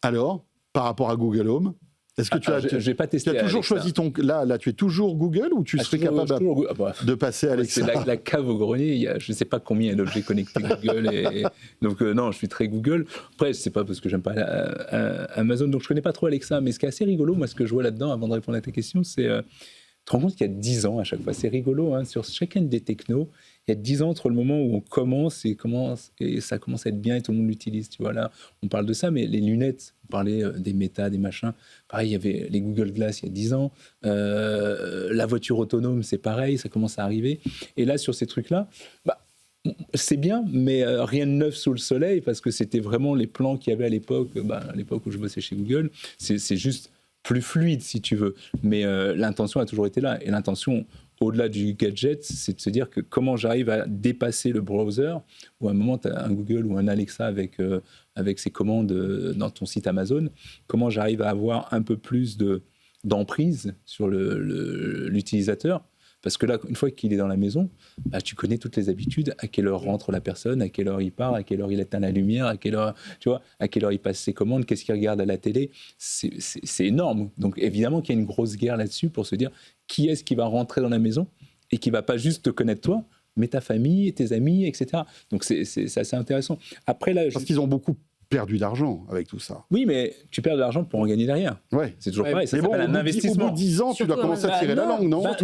Alors, par rapport à Google Home, est-ce que
j'ai pas testé.
Tu as toujours choisi là, tu es toujours Google, ou tu serais capable de passer à Alexa?
C'est la cave au grenier. Je ne sais pas combien il y a d'objets connectés Google. Donc, non, je suis très Google. Après, ce n'est pas parce que j'aime pas Amazon, donc je ne connais pas trop Alexa. Mais ce qui est assez rigolo, moi, ce que je vois là-dedans, avant de répondre à ta question, c'est. Tu te rends compte qu'il y a 10 ans à chaque fois. C'est rigolo, sur chacune des technos. Il y a 10 ans entre le moment où on commence et ça commence à être bien et tout le monde l'utilise. Tu vois, là, on parle de ça, mais les lunettes, on parlait des méta, des machins. Pareil, il y avait les Google Glass il y a 10 ans. La voiture autonome, c'est pareil, ça commence à arriver. Et là, sur ces trucs-là, c'est bien, mais rien de neuf sous le soleil, parce que c'était vraiment les plans qu'il y avait à l'époque où je bossais chez Google. C'est juste plus fluide, si tu veux. Mais l'intention a toujours été là. Et l'intention, au-delà du gadget, c'est de se dire que comment j'arrive à dépasser le browser, où à un moment, tu as un Google ou un Alexa avec ses commandes dans ton site Amazon, comment j'arrive à avoir un peu plus d'emprise sur l'utilisateur. Parce que là, une fois qu'il est dans la maison, tu connais toutes les habitudes, à quelle heure rentre la personne, à quelle heure il part, à quelle heure il éteint la lumière, à quelle heure il passe ses commandes, qu'est-ce qu'il regarde à la télé. C'est énorme. Donc évidemment qu'il y a une grosse guerre là-dessus pour se dire qui est-ce qui va rentrer dans la maison et qui ne va pas juste te connaître toi, mais ta famille, tes amis, etc. Donc c'est assez intéressant. Après, là,
parce qu'ils ont beaucoup perdu d'argent avec tout ça.
Oui, mais tu perds de l'argent pour en gagner derrière.
Ouais.
C'est toujours pareil. Ça
s'appelle
un investissement.
Au bout de 10 ans, tu dois commencer à tirer la langue, non?
Non.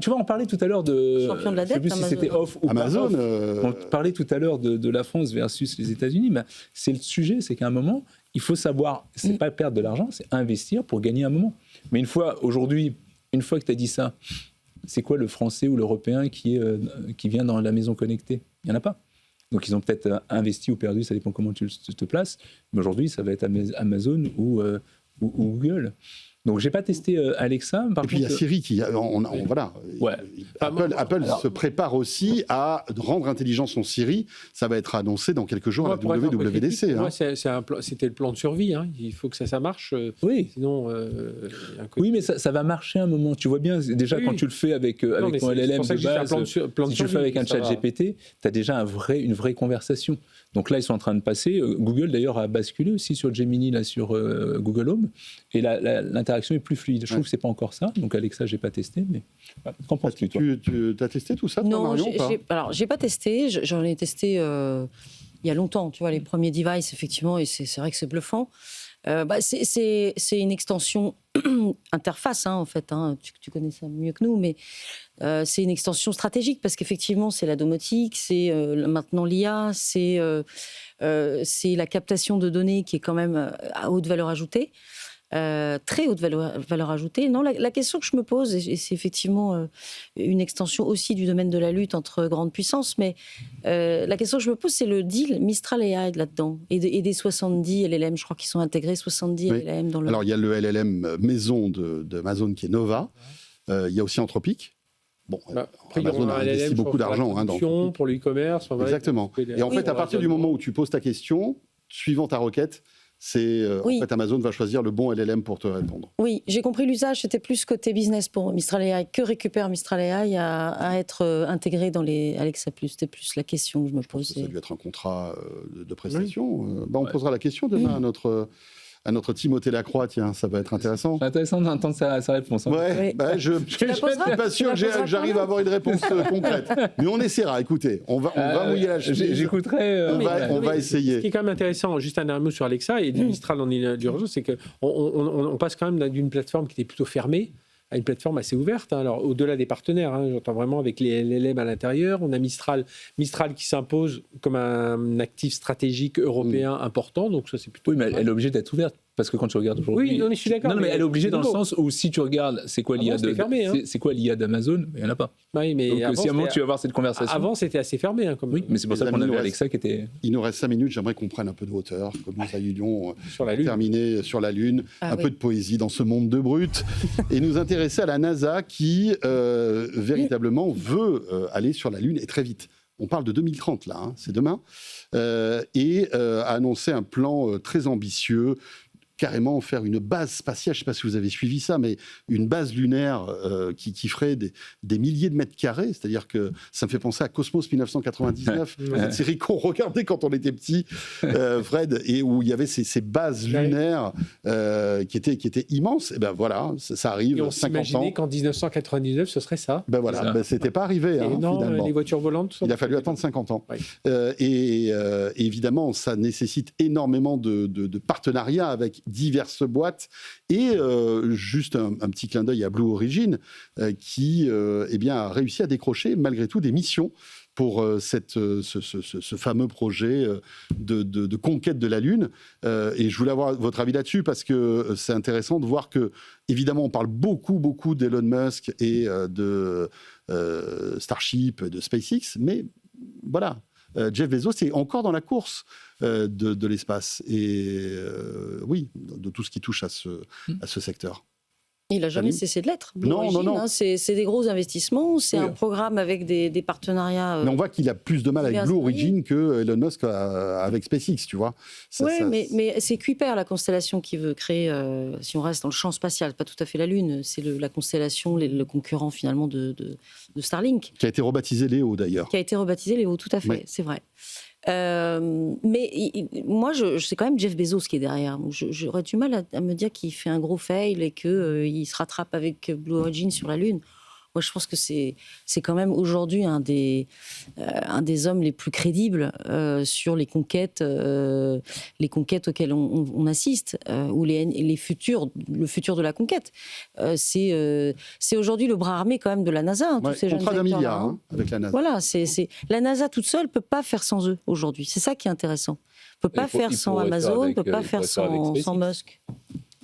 Tu vois, on parlait tout à l'heure de...
Champion de la dette,
je sais plus si c'était off ou
Amazon,
pas off. On parlait tout à l'heure de la France versus les États-Unis. C'est le sujet, c'est qu'à un moment, il faut savoir, c'est pas perdre de l'argent, c'est investir pour gagner un moment. Mais une fois que tu as dit ça, c'est quoi le Français ou l'Européen qui vient dans la maison connectée? Il n'y en a pas. Donc, ils ont peut-être investi ou perdu, ça dépend comment tu te places. Mais aujourd'hui, ça va être Amazon ou Google. Donc, je n'ai pas testé Alexa.
Et puis, il y a Siri qui... voilà.
Ouais.
Apple se prépare aussi à rendre intelligent son Siri. Ça va être annoncé dans quelques jours à la WWDC.
Moi, c'était le plan de survie. Il faut que ça marche.
Oui.
Sinon,
oui, mais ça va marcher un moment. Tu vois bien, déjà, quand tu le fais avec ton LLM de base, si tu le fais avec un chat GPT, tu as déjà une vraie conversation. Donc là, ils sont en train de passer. Google, d'ailleurs, a basculé aussi sur Gemini, là, sur Google Home. Et l'interaction est plus fluide. Je trouve que ce n'est pas encore ça. Donc Alexa, je n'ai pas testé. Mais qu'en penses-tu, toi?
Tu as testé tout ça, toi,
Non,
Marion,
alors, j'ai pas testé. J'en ai testé il y a longtemps. Tu vois, les premiers devices, effectivement, et c'est vrai que c'est bluffant. C'est une extension interface, en fait. Tu connais ça mieux que nous, mais c'est une extension stratégique parce qu'effectivement, c'est la domotique, c'est maintenant l'IA, c'est la captation de données qui est quand même à haute valeur ajoutée. Très haute valeur ajoutée. Non, la question que je me pose, et c'est effectivement une extension aussi du domaine de la lutte entre grandes puissances, mais la question que je me pose, c'est le deal Mistral AI là-dedans, et des 70 LLM, je crois qu'ils sont intégrés 70 LLM dans le...
Alors, il y a le LLM maison d'Amazon qui est Nova, il y a aussi Anthropic. Bon,
après,
Amazon a investi beaucoup d'argent
pour le e-commerce.
Exactement. Et en fait, à partir du moment où tu poses ta question, suivant ta requête, en fait, Amazon va choisir le bon LLM pour te répondre.
Oui, j'ai compris l'usage, c'était plus côté business pour Mistral AI. Que récupère Mistral AI à être intégré dans les Alexa Plus? C'était plus la question que je me pose.
Ça a dû être un contrat de prestation. On posera la question demain à notre Timothée Lacroix, tiens, ça va être intéressant.
C'est intéressant d'entendre sa réponse.
Je ne suis pas sûr que j'arrive à avoir une réponse concrète. Mais on essaiera, écoutez, on va mouiller la chemise.
J'écouterai.
On va essayer.
Ce qui est quand même intéressant, juste un mot sur Alexa et du Mistral en urgence, c'est qu'on passe quand même d'une plateforme qui était plutôt fermée à une plateforme assez ouverte. Alors, au-delà des partenaires, j'entends vraiment avec les LLM à l'intérieur. On a Mistral qui s'impose comme un actif stratégique européen important. Donc, ça, c'est plutôt...
Oui, mais elle est obligée d'être ouverte. Parce que quand tu regardes aujourd'hui...
Oui, non, mais je suis d'accord.
Non, mais elle est obligée dans le sens où si tu regardes, c'est quoi l'IA c'est quoi l'IA d'Amazon, il n'y en a pas.
Oui, mais
donc si à un moment tu vas avoir cette conversation...
Avant, c'était assez fermé.
Oui, mais c'est pour ça qu'on avait Alexa qui était...
Il nous reste 5 minutes, j'aimerais qu'on prenne un peu de hauteur, comme nous ayons
terminé
sur la Lune, peu de poésie dans ce monde de brutes, et nous intéresser à la NASA qui, véritablement, veut aller sur la Lune, et très vite. On parle de 2030, là, c'est demain, et a annoncé un plan très ambitieux, carrément faire une base spatiale, je ne sais pas si vous avez suivi ça, mais une base lunaire qui ferait des milliers de mètres carrés, c'est-à-dire que ça me fait penser à Cosmos 1999, cette série qu'on regardait quand on était petit, Fred, et où il y avait ces bases lunaires qui étaient immenses. Et ben voilà, ça arrive,
et on
50 ans.
s'imaginait qu'en 1999, ce serait ça.
Ben voilà, c'était pas arrivé.
Non, les voitures volantes...
Il a fallu attendre 50 ans. Oui. Et évidemment, ça nécessite énormément de partenariats avec diverses boîtes et juste un petit clin d'œil à Blue Origin qui a réussi à décrocher malgré tout des missions pour ce fameux projet de conquête de la Lune. Et je voulais avoir votre avis là-dessus parce que c'est intéressant de voir que, évidemment, on parle beaucoup d'Elon Musk et de Starship, de SpaceX, mais voilà. Jeff Bezos est encore dans la course de l'espace et oui, de tout ce qui touche à ce secteur.
Il n'a jamais cessé de l'être.
Non.
C'est des gros investissements, c'est un programme avec des partenariats.
Mais on voit qu'il a plus de mal avec Blue Origin que Elon Musk avec SpaceX, tu vois.
Mais c'est Kuiper, la constellation qui veut créer, si on reste dans le champ spatial, pas tout à fait la Lune, c'est la constellation, le concurrent finalement de Starlink.
Qui a été rebaptisé Léo d'ailleurs.
Qui a été rebaptisé Léo, tout à fait, c'est vrai. Mais moi, c'est quand même Jeff Bezos qui est derrière. J'aurais du mal à me dire qu'il fait un gros fail et qu'il se rattrape avec Blue Origin sur la Lune. Moi, je pense que c'est quand même aujourd'hui un des hommes les plus crédibles sur les conquêtes auxquelles on assiste, ou le futur de la conquête. C'est aujourd'hui le bras armé quand même de la NASA. Tous ces
contrat
jeunes
d'1 milliard avec la NASA.
Voilà, la NASA toute seule ne peut pas faire sans eux aujourd'hui. C'est ça qui est intéressant. On ne peut pas faire sans Amazon, on ne peut pas faire sans Musk.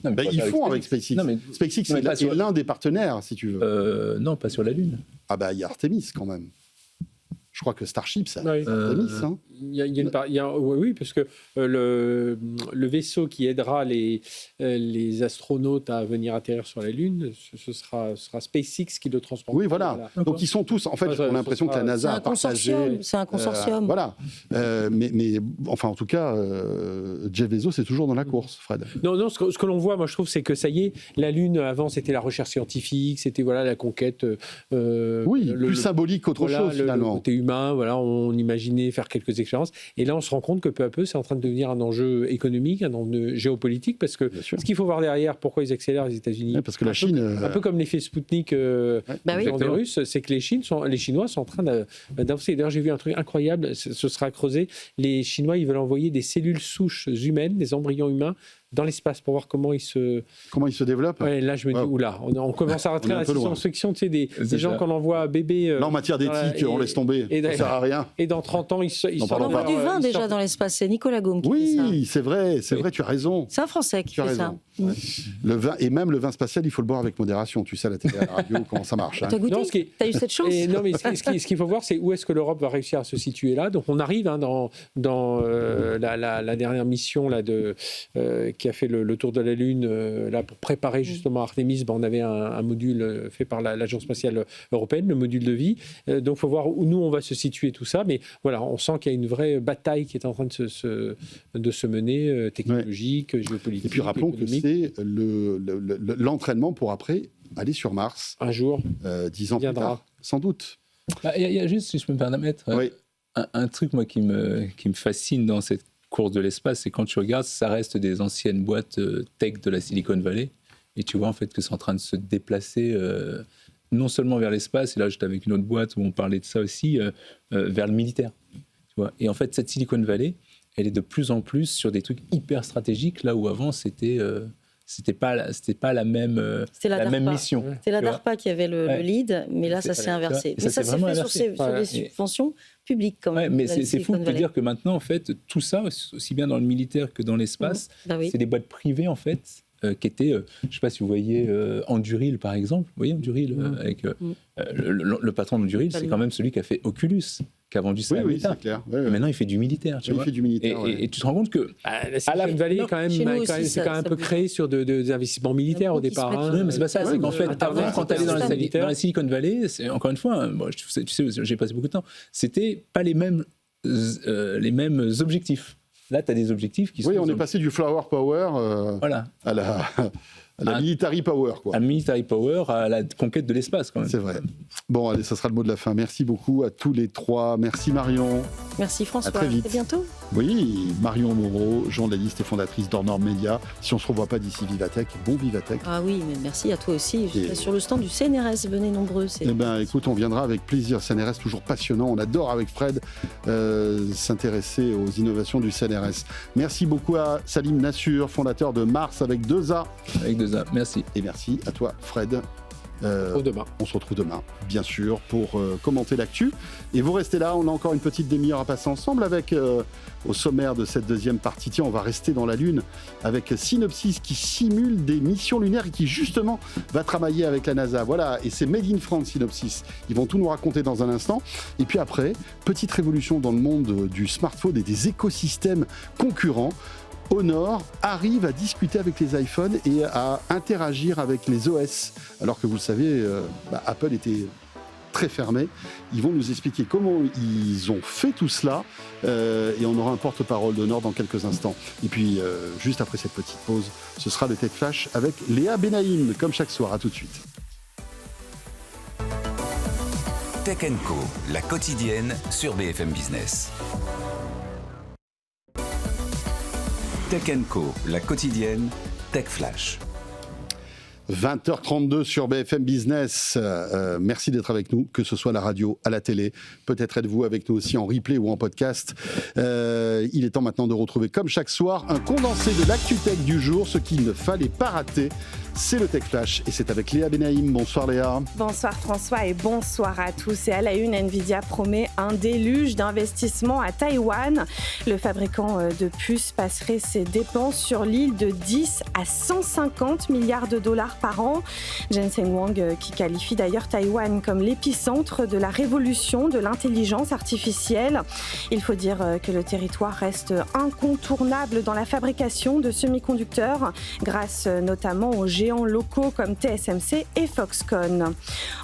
Non, ils font avec SpaceX. SpaceX, c'est l'un des partenaires, si tu veux.
Non, pas sur la Lune.
Ah bah, il y a Artemis quand même. Je crois que Starship, c'est Artemis.
Oui, parce que le vaisseau qui aidera les astronautes à venir atterrir sur la Lune, ce sera SpaceX qui le transporte.
Oui, voilà. Donc ils sont tous... En fait, on a l'impression que la NASA a partagé...
C'est un consortium.
Voilà. Mais enfin, en tout cas, Jeff Bezos est toujours dans la course, Fred.
Non, ce que l'on voit, moi, je trouve, c'est que ça y est, la Lune, avant, c'était la recherche scientifique, c'était la conquête...
plus symbolique qu'autre chose, finalement.
Le côté humain, on imaginait faire quelques expériences. Et là, on se rend compte que peu à peu, c'est en train de devenir un enjeu économique, un enjeu géopolitique, parce que ce qu'il faut voir derrière, pourquoi ils accélèrent les États-Unis,
parce que la Chine,
un peu comme l'effet Spoutnik des Russes, c'est que les Chinois sont en train d'avancer. D'ailleurs, j'ai vu un truc incroyable, ce sera creusé. Les Chinois, ils veulent envoyer des cellules souches humaines, des embryons humains, dans l'espace pour voir comment il se
développe.
Ouais, là je me dis oula, on commence à rentrer dans la science-fiction, tu sais, des gens qu'on envoie bébé.
Là en matière d'éthique, on laisse tomber, ça sert à rien.
Et dans 30 ans,
on envoie du vin déjà dans l'espace, c'est Nicolas Gaume qui fait ça.
Oui, c'est vrai, tu as raison.
C'est un Français qui fait ça.
Ouais. Le vin, et même le vin spatial, il faut le boire avec modération. Tu sais, à la télé, à la radio, comment ça marche.
T'as goûté ? T'as eu cette chance ?
Non, mais ce qu'il faut voir, c'est où est-ce que l'Europe va réussir à se situer là. Donc on arrive dans la dernière mission là, qui a fait le tour de la Lune là, pour préparer justement Artemis. On avait un module fait par l'Agence spatiale européenne, le module de vie. Donc il faut voir où nous on va se situer tout ça. Mais voilà, on sent qu'il y a une vraie bataille qui est en train de se mener, technologique, géopolitique.
Et puis rappelons que c'est l'entraînement pour après aller sur Mars.
Un jour.
10 ans plus tard, sans doute.
Il y a juste, si je peux me permettre, un truc moi qui me fascine dans cette course de l'espace, c'est quand tu regardes, ça reste des anciennes boîtes tech de la Silicon Valley, et tu vois en fait que c'est en train de se déplacer non seulement vers l'espace, et là j'étais avec une autre boîte où on parlait de ça aussi, vers le militaire. Tu vois. Et en fait, cette Silicon Valley, elle est de plus en plus sur des trucs hyper stratégiques, là où avant c'était pas la même mission.
C'est la DARPA qui avait le lead, mais là ça s'est inversé. Mais ça s'est fait sur des subventions publiques quand même.
Mais c'est fou de te dire que maintenant en fait tout ça, aussi bien dans le militaire que dans l'espace, c'est des boîtes privées en fait. Qui étaient, je ne sais pas si vous voyez Anduril par exemple, vous voyez Anduril avec le patron d'Anduril, c'est quand même celui qui a fait Oculus, qui a vendu ça à l'État.
C'est clair.
Maintenant il fait du militaire, tu vois.
Il fait du militaire,
et tu te rends compte que
la Silicon Valley quand même, c'est quand même un peu créé sur des investissements militaires au départ.
Non, mais c'est pas ça. C'est qu'en fait, avant, quand tu allais dans la Silicon Valley, encore une fois, tu sais, j'ai passé beaucoup de temps. C'était pas les mêmes objectifs. Là, tu as des objectifs qui sont...
Oui, on est passé du flower power à la military power.
À military power, à la conquête de l'espace, quand même.
C'est vrai. Bon, allez, ça sera le mot de la fin. Merci beaucoup à tous les trois. Merci Marion.
Merci François.
À très vite.
À bientôt.
Oui, Marion Moreau, journaliste et fondatrice d'Hors Média. Si on ne se revoit pas d'ici Vivatech, bon Vivatech.
Ah oui, mais merci à toi aussi. Je serai sur le stand du CNRS, venez nombreux.
Eh bien, écoute, on viendra avec plaisir. CNRS, toujours passionnant. On adore avec Fred s'intéresser aux innovations du CNRS. Merci beaucoup à Salim Nassur, fondateur de Mars avec 2A.
Avec 2A, merci.
Et merci à toi, Fred.
Demain.
On se retrouve demain, bien sûr, pour commenter l'actu. Et vous restez là, on a encore une petite demi-heure à passer ensemble avec, au sommaire de cette deuxième partie, tiens, on va rester dans la Lune avec Synopsys qui simule des missions lunaires et qui justement va travailler avec la NASA. Voilà, et c'est Made in France, Synopsys. Ils vont tout nous raconter dans un instant. Et puis après, petite révolution dans le monde du smartphone et des écosystèmes concurrents. Honor arrive à discuter avec les iPhones et à interagir avec les OS. Alors que vous le savez, Apple était très fermé. Ils vont nous expliquer comment ils ont fait tout cela. Et on aura un porte-parole d'Honor dans quelques instants. Et puis, juste après cette petite pause, ce sera le Tech Flash avec Léa Benaïm, comme chaque soir. À tout de suite.
Tech & Co, la quotidienne sur BFM Business. Tech & Co, la quotidienne, Tech Flash.
20h32 sur BFM Business. Merci d'être avec nous, que ce soit à la radio, à la télé. Peut-être êtes-vous avec nous aussi en replay ou en podcast. Il est temps maintenant de retrouver, comme chaque soir, un condensé de l'actu tech du jour, ce qu'il ne fallait pas rater. C'est le Tech Flash et c'est avec Léa Benaïm. Bonsoir Léa.
Bonsoir François et bonsoir à tous. Et à la une, Nvidia promet un déluge d'investissements à Taïwan. Le fabricant de puces passerait ses dépenses sur l'île de 10 à 150 milliards de dollars par an. Jensen Huang qui qualifie d'ailleurs Taïwan comme l'épicentre de la révolution de l'intelligence artificielle. Il faut dire que le territoire reste incontournable dans la fabrication de semi-conducteurs grâce notamment aux géants locaux comme TSMC et Foxconn.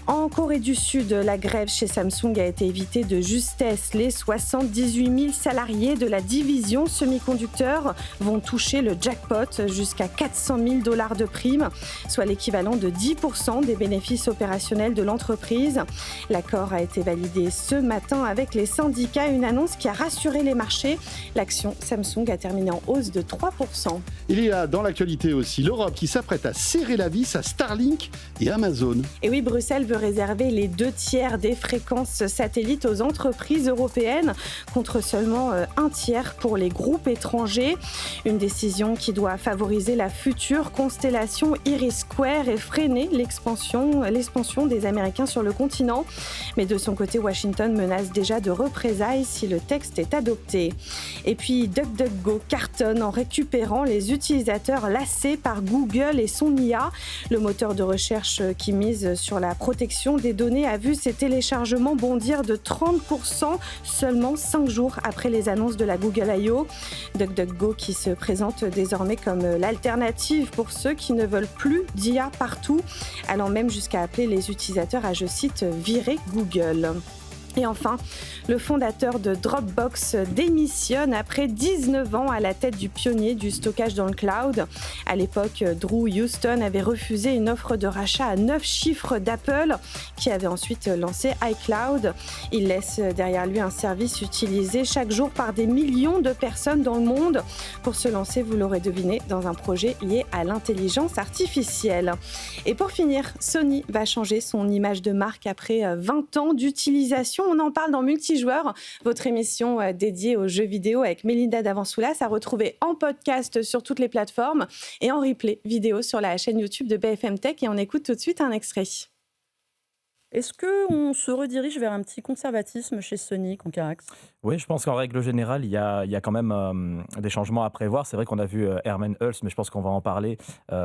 En Corée du Sud, la grève chez Samsung a été évitée de justesse. Les 78 000 salariés de la division semi-conducteurs vont toucher le jackpot jusqu'à 400 000 $ de primes, soit l'équivalent de 10% des bénéfices opérationnels de l'entreprise. L'accord a été validé ce matin avec les syndicats, une annonce qui a rassuré les marchés. L'action Samsung a terminé en hausse de 3%.
Il y a dans l'actualité aussi l'Europe qui s'apprête à serrer la vis à Starlink et Amazon.
Et oui, Bruxelles veut réserver les 2/3 des fréquences satellites aux entreprises européennes, contre seulement 1/3 pour les groupes étrangers. Une décision qui doit favoriser la future constellation Iris-Square et freiner l'expansion des Américains sur le continent. Mais de son côté, Washington menace déjà de représailles si le texte est adopté. Et puis DuckDuckGo cartonne en récupérant les utilisateurs lassés par Google et son IA. Le moteur de recherche qui mise sur la protection des données a vu ses téléchargements bondir de 30% seulement 5 jours après les annonces de la Google I.O. DuckDuckGo qui se présente désormais comme l'alternative pour ceux qui ne veulent plus d'IA partout, allant même jusqu'à appeler les utilisateurs à, je cite, virer Google. Et enfin, le fondateur de Dropbox démissionne après 19 ans à la tête du pionnier du stockage dans le cloud. À l'époque, Drew Houston avait refusé une offre de rachat à 9 chiffres d'Apple, qui avait ensuite lancé iCloud. Il laisse derrière lui un service utilisé chaque jour par des millions de personnes dans le monde pour se lancer, vous l'aurez deviné, dans un projet lié à l'intelligence artificielle. Et pour finir, Sony va changer son image de marque après 20 ans d'utilisation. On en parle dans Multijoueur, votre émission dédiée aux jeux vidéo avec Mélinda Davansoulas, à retrouver en podcast sur toutes les plateformes et en replay vidéo sur la chaîne YouTube de BFM Tech. Et on écoute tout de suite un extrait.
Est-ce qu'on se redirige vers un petit conservatisme chez Sony, Concarax ?
Oui, je pense qu'en règle générale, il y a quand même des changements à prévoir. C'est vrai qu'on a vu Herman Hulst, mais je pense qu'on va en parler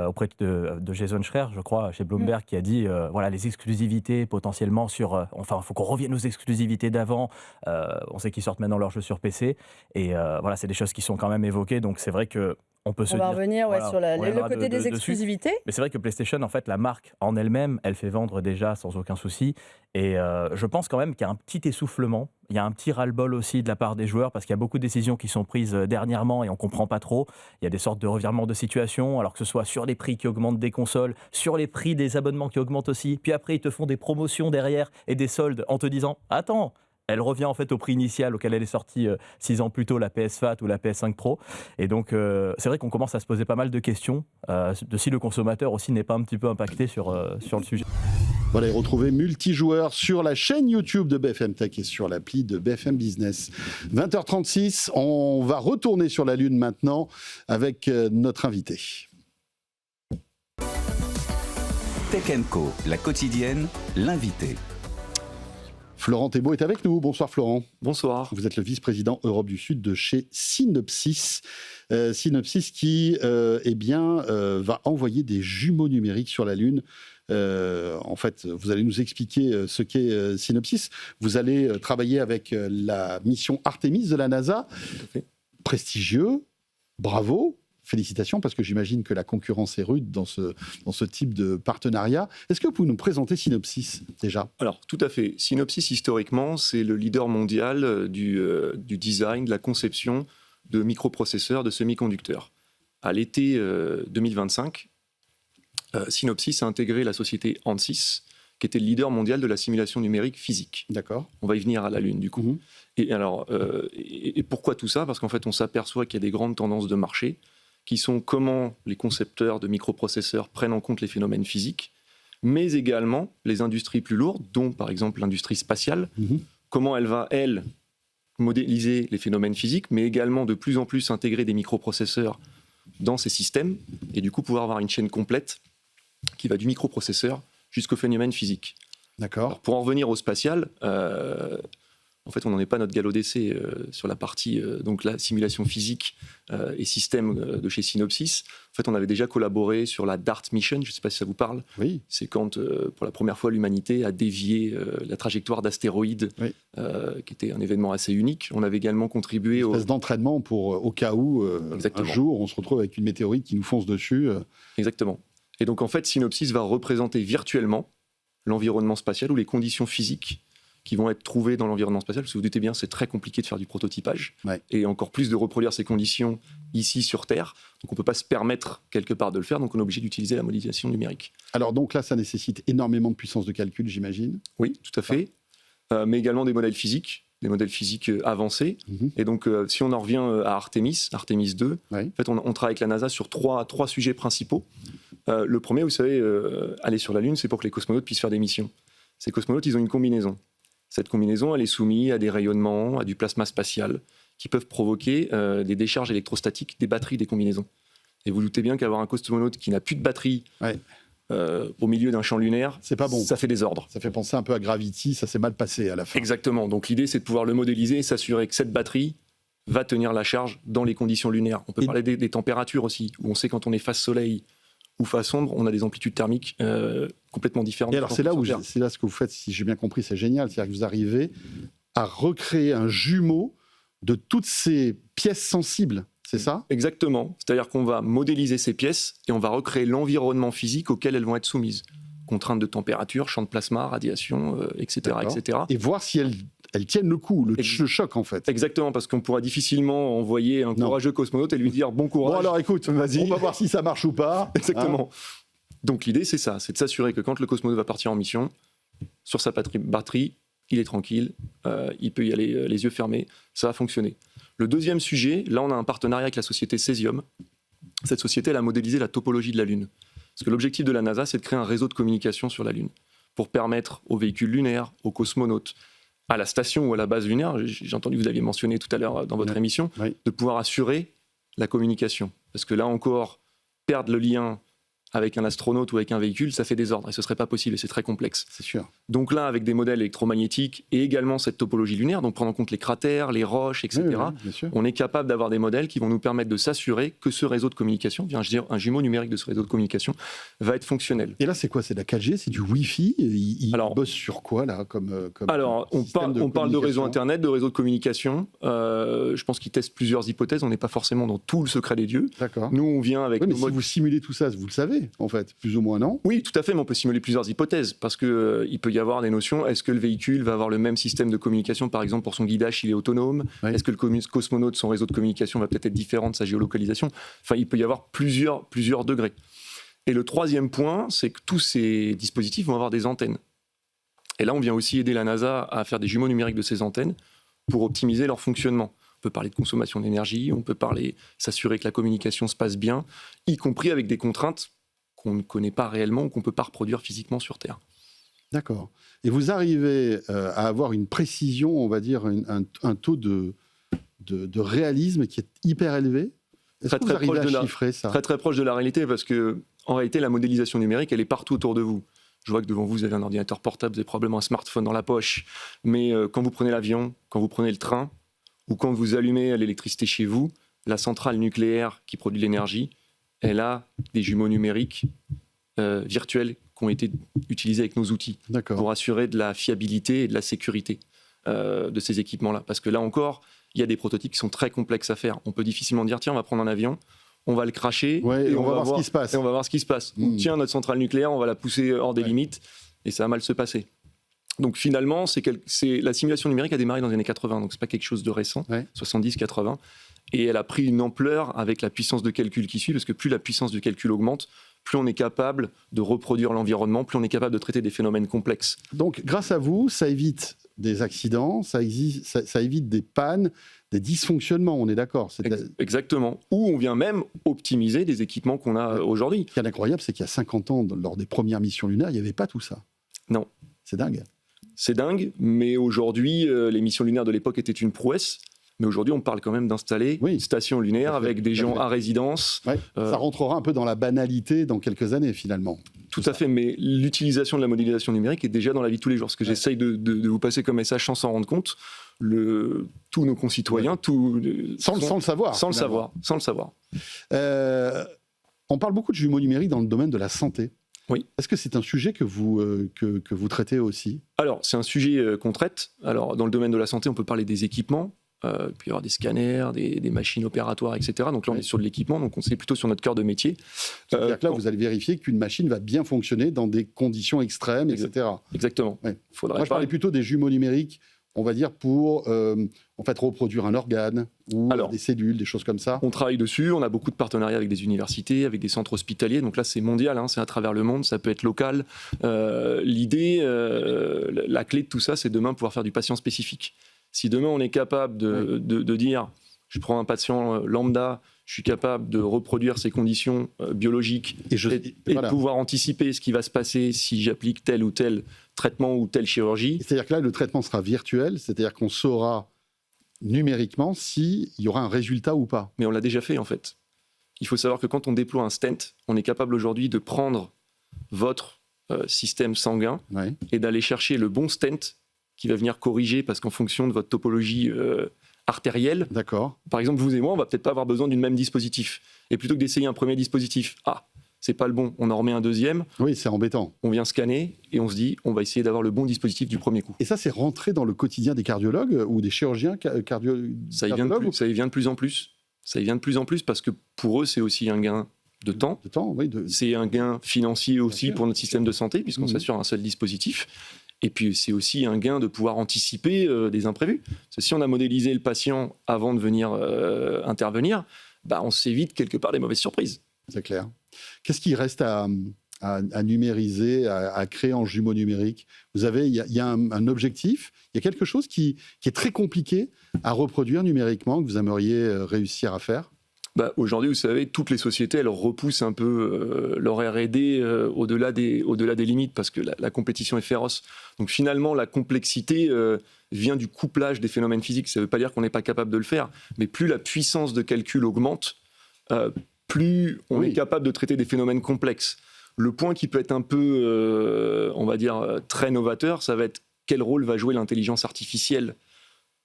auprès de Jason Schreier, je crois, chez Bloomberg, qui a dit voilà, les exclusivités potentiellement sur... il faut qu'on revienne aux exclusivités d'avant. On sait qu'ils sortent maintenant leurs jeux sur PC. Et voilà, c'est des choses qui sont quand même évoquées. Donc c'est vrai que... On va
revenir sur le côté des exclusivités.
Dessus. Mais c'est vrai que PlayStation, en fait, la marque en elle-même, elle fait vendre déjà sans aucun souci. Et je pense quand même qu'il y a un petit essoufflement. Il y a un petit ras-le-bol aussi de la part des joueurs parce qu'il y a beaucoup de décisions qui sont prises dernièrement et on ne comprend pas trop. Il y a des sortes de revirements de situation, alors que ce soit sur les prix qui augmentent des consoles, sur les prix des abonnements qui augmentent aussi. Puis après, ils te font des promotions derrière et des soldes en te disant « Attends !» Elle revient en fait au prix initial auquel elle est sortie 6 ans plus tôt, la PS Fat ou la PS5 Pro. Et donc, c'est vrai qu'on commence à se poser pas mal de questions de si le consommateur aussi n'est pas un petit peu impacté sur le sujet.
Voilà, et retrouvez Multijoueur sur la chaîne YouTube de BFM Tech et sur l'appli de BFM Business. 20h36, on va retourner sur la Lune maintenant avec notre invité.
Tech & Co, la quotidienne, l'invité.
Florent Thébault est avec nous. Bonsoir Florent.
Bonsoir.
Vous êtes le vice-président Europe du Sud de chez Synopsys. Synopsys qui va envoyer des jumeaux numériques sur la Lune. En fait, vous allez nous expliquer ce qu'est Synopsys. Vous allez travailler avec la mission Artemis de la NASA. Prestigieux, bravo. Félicitations, parce que j'imagine que la concurrence est rude dans ce type de partenariat. Est-ce que vous pouvez nous présenter Synopsys, déjà ?
Alors, tout à fait. Synopsys, historiquement, c'est le leader mondial du design, de la conception de microprocesseurs, de semi-conducteurs. À l'été 2025, Synopsys a intégré la société Ansys, qui était le leader mondial de la simulation numérique physique.
D'accord.
On va y venir à la Lune, du coup. Mmh. Et alors, et pourquoi tout ça ? Parce qu'en fait, on s'aperçoit qu'il y a des grandes tendances de marché qui sont comment les concepteurs de microprocesseurs prennent en compte les phénomènes physiques, mais également les industries plus lourdes, dont par exemple l'industrie spatiale, comment elle va, elle, modéliser les phénomènes physiques, mais également de plus en plus intégrer des microprocesseurs dans ces systèmes, et du coup pouvoir avoir une chaîne complète qui va du microprocesseur jusqu'au phénomène physique.
D'accord.
Alors, pour en revenir au spatial, en fait, on n'en est pas notre galop d'essai sur la partie donc la simulation physique et système de chez Synopsys. En fait, on avait déjà collaboré sur la DART Mission, je ne sais pas si ça vous parle.
Oui.
C'est quand, pour la première fois, l'humanité a dévié la trajectoire d'astéroïdes, qui était un événement assez unique. On avait également contribué
une espèce d'entraînement pour, au cas où, un jour, on se retrouve avec une météorite qui nous fonce dessus.
Exactement. Et donc, en fait, Synopsys va représenter virtuellement l'environnement spatial ou les conditions physiques qui vont être trouvés dans l'environnement spatial, parce que vous doutez bien, c'est très compliqué de faire du prototypage,
Ouais.
et encore plus de reproduire ces conditions ici sur Terre. Donc on ne peut pas se permettre quelque part de le faire, donc on est obligé d'utiliser la modélisation numérique.
Alors donc là, ça nécessite énormément de puissance de calcul, j'imagine.
Oui, tout à fait, mais également des modèles physiques avancés. Et donc si on en revient à Artemis 2,
Ouais.
en fait, on travaille avec la NASA sur trois sujets principaux. Le premier, vous savez, aller sur la Lune, c'est pour que les cosmonautes puissent faire des missions. Ces cosmonautes, ils ont une combinaison. Cette combinaison, elle est soumise à des rayonnements, à du plasma spatial, qui peuvent provoquer des décharges électrostatiques des batteries des combinaisons. Et vous doutez bien qu'avoir un cosmonaute qui n'a plus de batterie au milieu d'un champ lunaire,
c'est pas bon.
Ça fait désordre.
Ça fait penser un peu à Gravity, ça s'est mal passé à la fin.
Exactement. Donc l'idée, c'est de pouvoir le modéliser et s'assurer que cette batterie va tenir la charge dans les conditions lunaires. On peut parler des températures aussi, où on sait quand on est face soleil ou face ombre, on a des amplitudes thermiques complètement différentes.
Et alors c'est là ce que vous faites, si j'ai bien compris, c'est génial. C'est-à-dire que vous arrivez à recréer un jumeau de toutes ces pièces sensibles, c'est ça ?
Exactement. C'est-à-dire qu'on va modéliser ces pièces et on va recréer l'environnement physique auquel elles vont être soumises. Contraintes de température, champ de plasma, radiation, etc., etc.
Et voir si elles tiennent le coup, le choc en fait.
Exactement, parce qu'on pourra difficilement envoyer un courageux cosmonaute et lui dire bon courage.
Bon alors écoute,
vas-y.
On va voir si ça marche ou pas.
Exactement. Donc l'idée c'est ça, c'est de s'assurer que quand le cosmonaute va partir en mission, sur sa batterie, il est tranquille, il peut y aller les yeux fermés, ça va fonctionner. Le deuxième sujet, là on a un partenariat avec la société Cesium. Cette société, elle a modélisé la topologie de la Lune. Parce que l'objectif de la NASA, c'est de créer un réseau de communication sur la Lune, pour permettre aux véhicules lunaires, aux cosmonautes, à la station ou à la base lunaire, j'ai entendu que vous aviez mentionné tout à l'heure dans votre émission, de pouvoir assurer la communication. Parce que là encore, perdre le lien avec un astronaute ou avec un véhicule, ça fait désordre et ce ne serait pas possible et c'est très complexe.
C'est sûr.
Donc là, avec des modèles électromagnétiques et également cette topologie lunaire, donc prendre en compte les cratères, les roches, etc., on est capable d'avoir des modèles qui vont nous permettre de s'assurer que ce réseau de communication, bien, je veux dire, un jumeau numérique de ce réseau de communication, va être fonctionnel.
Et là, c'est quoi ? C'est de la 4G ? C'est du Wi-Fi ? Il bosse sur quoi là
Alors, on parle de réseau Internet, de réseau de communication. Je pense qu'ils testent plusieurs hypothèses. On n'est pas forcément dans tout le secret des dieux.
D'accord.
Nous, on vient avec...
Oui, mais si vous simulez tout ça, vous le savez, en fait, plus ou moins, non ?
Oui, tout à fait, mais on peut simuler plusieurs hypothèses, parce qu'il peut y avoir des notions. Est-ce que le véhicule va avoir le même système de communication, par exemple, pour son guidage, s'il est autonome ? Est-ce que le cosmonaute, son réseau de communication va peut-être être différent de sa géolocalisation ? Enfin, il peut y avoir plusieurs degrés. Et le troisième point, c'est que tous ces dispositifs vont avoir des antennes. Et là, on vient aussi aider la NASA à faire des jumeaux numériques de ces antennes pour optimiser leur fonctionnement. On peut parler de consommation d'énergie, on peut s'assurer que la communication se passe bien, y compris avec des contraintes qu'on ne connaît pas réellement ou qu'on ne peut pas reproduire physiquement sur Terre.
D'accord. Et vous arrivez à avoir une précision, on va dire, un taux de réalisme qui est hyper élevé ? Est-ce que vous arrivez à chiffrer ça ?
Très proche de la réalité, parce qu'en réalité, la modélisation numérique, elle est partout autour de vous. Je vois que devant vous, vous avez un ordinateur portable, vous avez probablement un smartphone dans la poche. Mais quand vous prenez l'avion, quand vous prenez le train, ou quand vous allumez l'électricité chez vous, la centrale nucléaire qui produit l'énergie, elle a des jumeaux numériques virtuels qui ont été utilisés avec nos outils pour assurer de la fiabilité et de la sécurité de ces équipements-là. Parce que là encore, il y a des prototypes qui sont très complexes à faire. On peut difficilement dire, tiens, on va prendre un avion, on va le cracher
et on va voir ce qui se passe.
Et on va voir ce qui se passe. Ou, tiens, notre centrale nucléaire, on va la pousser hors des limites et ça va mal se passer. Donc finalement, la simulation numérique a démarré dans les années 80, donc c'est pas quelque chose de récent, 70-80, et elle a pris une ampleur avec la puissance de calcul qui suit, parce que plus la puissance de calcul augmente, plus on est capable de reproduire l'environnement, plus on est capable de traiter des phénomènes complexes.
Donc grâce à vous, ça évite des accidents, ça évite des pannes, des dysfonctionnements, on est d'accord.
Exactement. Ou on vient même optimiser des équipements qu'on a aujourd'hui.
Ce qui est incroyable, c'est qu'il y a 50 ans, lors des premières missions lunaires, il n'y avait pas tout ça.
Non.
C'est dingue.
C'est dingue, mais aujourd'hui, les missions lunaires de l'époque étaient une prouesse. Mais aujourd'hui, on parle quand même d'installer une station lunaire avec des gens à résidence.
Ça rentrera un peu dans la banalité dans quelques années, finalement.
Tout à fait, mais l'utilisation de la modélisation numérique est déjà dans la vie de tous les jours. Ce que j'essaye de vous passer comme message sans s'en rendre compte, tous nos concitoyens,
sans le savoir.
Sans le savoir.
On parle beaucoup de jumeaux numériques dans le domaine de la santé.
Oui.
Est-ce que c'est un sujet que vous traitez aussi ?
Alors, c'est un sujet qu'on traite. Alors, dans le domaine de la santé, on peut parler des équipements. Il peut y avoir des scanners, des machines opératoires, etc. Donc là, on est sur de l'équipement, donc on est plutôt sur notre cœur de métier.
C'est-à-dire que là, vous allez vérifier qu'une machine va bien fonctionner dans des conditions extrêmes, etc.
Exactement.
Ouais. Moi, je parlais plutôt des jumeaux numériques, on va dire, pour en fait, reproduire un organe ou des cellules, des choses comme ça.
On travaille dessus, on a beaucoup de partenariats avec des universités, avec des centres hospitaliers. Donc là, c'est mondial, c'est à travers le monde, ça peut être local. L'idée, la clé de tout ça, c'est demain pouvoir faire du patient spécifique. Si demain, on est capable de dire, je prends un patient lambda, je suis capable de reproduire ses conditions biologiques et de pouvoir anticiper ce qui va se passer si j'applique tel ou tel traitement ou telle chirurgie.
C'est-à-dire que là, le traitement sera virtuel, c'est-à-dire qu'on saura numériquement s'il y aura un résultat ou pas.
Mais on l'a déjà fait, en fait. Il faut savoir que quand on déploie un stent, on est capable aujourd'hui de prendre votre système sanguin et d'aller chercher le bon stent qui va venir corriger, parce qu'en fonction de votre topologie artérielle, par exemple, vous et moi, on va peut-être pas avoir besoin d'une même dispositif. Et plutôt que d'essayer un premier dispositif, c'est pas le bon, on en remet un deuxième.
Oui, c'est embêtant.
On vient scanner et on se dit, on va essayer d'avoir le bon dispositif du premier coup.
Et ça, c'est rentré dans le quotidien des cardiologues ou des chirurgiens cardiologues?
Ça y vient de plus en plus. Ça y vient de plus en plus parce que pour eux, c'est aussi un gain de temps. C'est un gain financier aussi pour notre système de santé, puisqu'on s'assure un seul dispositif. Et puis, c'est aussi un gain de pouvoir anticiper des imprévus. Parce que si on a modélisé le patient avant de venir intervenir, on s'évite quelque part des mauvaises surprises.
C'est clair. Qu'est-ce qui reste à numériser, à créer en jumeaux numériques? Il y a un objectif, il y a quelque chose qui est très compliqué à reproduire numériquement, que vous aimeriez réussir à faire?
Aujourd'hui, vous savez, toutes les sociétés, elles repoussent un peu leur R&D au-delà des limites, parce que la compétition est féroce. Donc finalement, la complexité vient du couplage des phénomènes physiques. Ça ne veut pas dire qu'on n'est pas capable de le faire, mais plus la puissance de calcul augmente, plus on est capable de traiter des phénomènes complexes. Le point qui peut être un peu, on va dire, très novateur, ça va être quel rôle va jouer l'intelligence artificielle